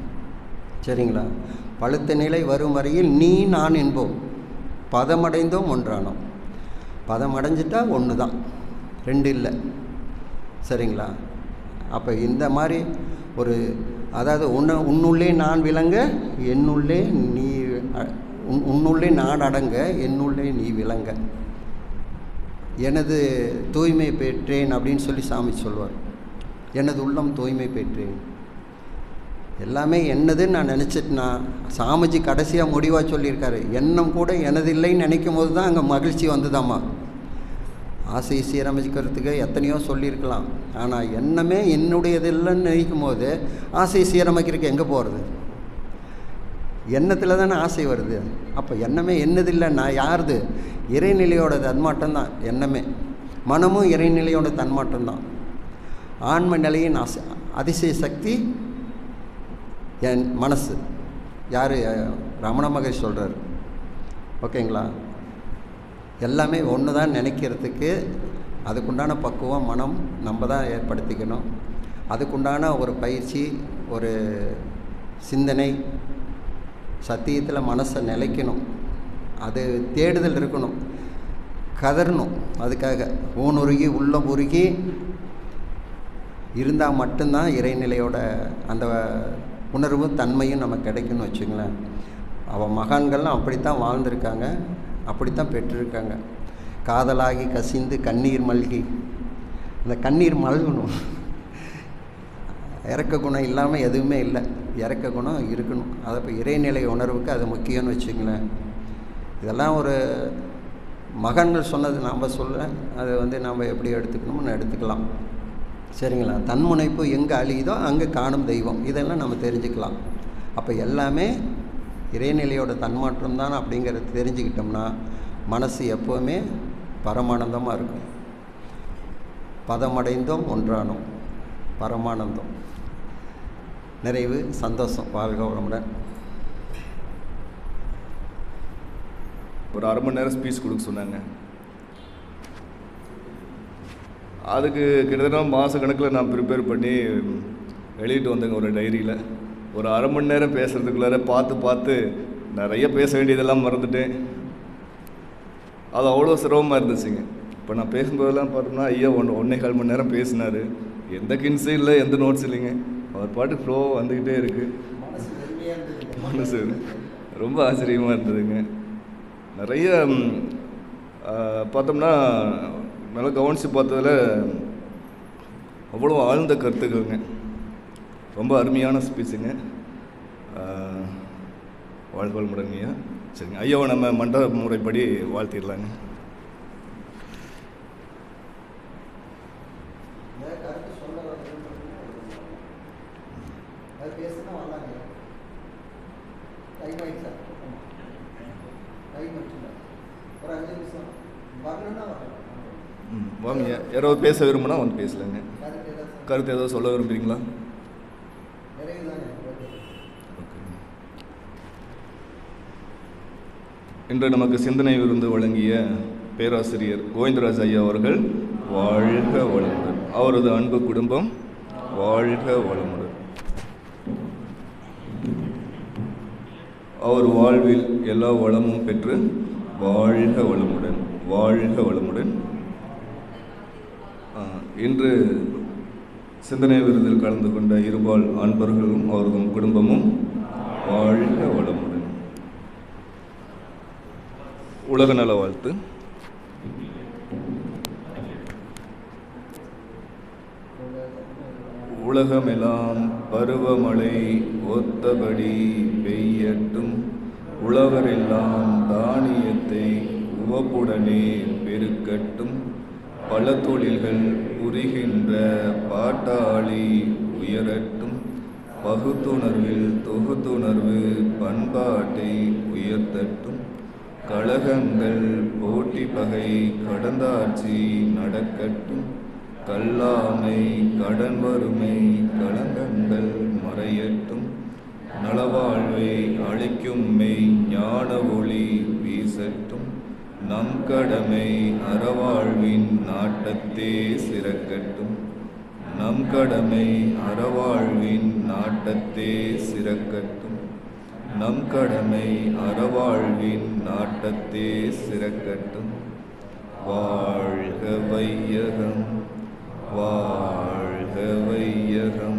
சரிங்களா? பழுத்த நிலை வரும் வரையில் நீ நான் என்போம், பதமடைந்தோம் ஒன்றானோம். பதம் அடைஞ்சிட்டா ஒன்று தான், ரெண்டு இல்லை. சரிங்களா? அப்போ இந்த மாதிரி ஒரு, அதாவது உன்னுள்ளே நான் விளங்க என்னுள்ளே நீ, உன்னுள்ளே நான் அடங்க என்னுள்ளே நீ விளங்க, எனது தூய்மை பெற்றேன் அப்படின்னு சொல்லி சாமி சொல்வார். எனது உள்ளம் தூய்மை பெற்றேன். எல்லாமே என்னதுன்னு நான் நினச்சிட்டுனா, சாமிஜி கடைசியாக முடிவாக சொல்லியிருக்காரு, எண்ணம் கூட எனது இல்லைன்னு நினைக்கும் போது தான் அங்கே மகிழ்ச்சி வந்துதாம்மா. ஆசையை சீரமைக்கிறதுக்கு எத்தனையோ சொல்லியிருக்கலாம், ஆனால் எண்ணமே என்னுடையது இல்லைன்னு நினைக்கும் போது ஆசையை சீரமைக்கிறதுக்கு எங்கே போகிறது? எண்ணத்தில் தானே ஆசை வருது. அப்போ எண்ணமே என்னது இல்லைன்னா யாருது? இறைநிலையோட தன்மாட்டம் தான் எண்ணமே. மனமும் இறைநிலையோட தன்மாட்டம் தான். ஆன்ம நிலையின் அதிசய சக்தி என் மனசு. யார்? ரமண மகரிஷி சொல்கிறார். ஓகேங்களா? எல்லாமே ஒன்று தான் நினைக்கிறதுக்கு அதுக்குண்டான பக்குவம் மனம் நம்ம தான் ஏற்படுத்திக்கணும். அதுக்குண்டான ஒரு பயிற்சி, ஒரு சிந்தனை, சத்தியத்தில் மனசை நிலைக்கணும். அது தேடுதல் இருக்கணும், கதறணும். அதுக்காக ஊனுருகி உள்ளம் உருகி இருந்தால் மட்டும்தான் இறைநிலையோட அந்த உணர்வும் தன்மையும் நமக்கு கிடைக்குன்னு வச்சுங்களேன். அவன் மகான்கள்லாம் அப்படித்தான் வாழ்ந்திருக்காங்க, அப்படித்தான் பெற்றிருக்காங்க. காதலாகி கசிந்து கண்ணீர் மல்கி, அந்த கண்ணீர் மல்கணும். இறக்க குணம் இல்லாமல் எதுவுமே இல்லை, இறக்க குணம் இருக்கணும். அதை இப்போ இறைநிலை உணர்வுக்கு அது முக்கியம்னு வச்சுங்களேன். இதெல்லாம் ஒரு மகான்கள் சொன்னது நாம் சொல்ல, அதை நாம் எப்படி எடுத்துக்கணும்னு எடுத்துக்கலாம். சரிங்களா? தன்முனைப்பு எங்கே அழியுதோ அங்கே காணும் தெய்வம், இதெல்லாம் நம்ம தெரிஞ்சுக்கலாம். அப்போ எல்லாமே இறைநிலையோட தன்மாற்றம் தான் அப்படிங்கிறத தெரிஞ்சுக்கிட்டோம்னா மனசு எப்போவுமே பரமானந்தமாக இருக்கும். பதமடைந்தோம் ஒன்றானோம், பரமானந்தம், நிறைவு, சந்தோஷம். வாழ்க வளமுடன். ஒரு அரை மணி நேரம் ஸ்பீச் கொடுக்க சொன்னாங்க. அதுக்கு கிட்டத்தட்ட மாத கணக்கில் நான் ப்ரிப்பேர் பண்ணி வெளியிட்டு வந்தேங்க ஒரு டைரியில். ஒரு அரை மணி நேரம் பேசுகிறதுக்குள்ளார பார்த்து நிறைய பேச வேண்டியதெல்லாம் மறந்துட்டேன். அது அவ்வளோ சிரமமாக இருந்துச்சுங்க. இப்போ நான் பேசும்போதெல்லாம் பார்த்தோம்னா ஐயா 1.25 மணி நேரம் பேசினார். எந்த கின்ஸும் இல்லை, எந்த நோட்ஸ் இல்லைங்க. அவர் பாட்டு ஃப்ளோ வந்துக்கிட்டே இருக்குது. மனசு ரொம்ப ஆச்சரியமாக இருந்ததுங்க. நிறைய பார்த்தோம்னா நல்லா கவனித்து பார்த்ததில் அவ்வளோ ஆழ்ந்த கருத்துக்கள்ங்க. ரொம்ப அருமையான ஸ்பீச்சுங்க. வாழ்க வளமுடன் ஐயா. சரிங்க, ஐயாவை நம்ம மண்டல முறைப்படி வாழ்த்திடலாங்க. வாங்க, யாராவது பேச விரும்பினா வந்து பேசலாங்க. கருத்து ஏதாவது சொல்ல விரும்புகிறீங்களா? இன்று நமக்கு சிந்தனை விருந்து வழங்கிய பேராசிரியர் கோவிந்தராஜ் ஐயா அவர்கள் வாழ்க வளமுடன். அவரது அன்பு குடும்பம் வாழ்க வளமுடன். அவர் வாழ்வில் எல்லா வளமும் பெற்று வாழ்க வளமுடன், வாழ்க வளமுடன். இன்று சிந்தனை விருதில் கலந்து கொண்ட இருபால் அன்பர்களும் அவரதும் குடும்பமும் வாழ்க வளமுடன். உலக நல வாழ்த்து. உலகமெல்லாம் பருவமழை ஒத்தபடி பெய்யட்டும், உழவரெல்லாம் தானியத்தை உவப்புடனே பெருக்கட்டும், பல தொழில்கள் புரிகின்ற பாட்டாளி உயரட்டும், பகுத்துணர்வில் தொகுத்துணர்வு பண்பாட்டை உயர்த்தட்டும், கழகங்கள் போட்டி பகை கடந்தாட்சி நடக்கட்டும், கல்லாமை கடன் வறுமை களங்கங்கள் மறையட்டும், நலவாழ்வை அளிக்கும் மெய் ஞான ஒளி வீசட்டும், நம் கடமை அறவாழ்வின் நாட்டத்தே சிறக்கட்டும். நம் கடமை அறவாழ்வின் நாட்டத்தே சிறக்கட்டும். நம் கடமை அறவாழ்வின் நாட்டத்தே சிறக்கட்டும். வாழ்க வையகம், வாழ்க வையகம்.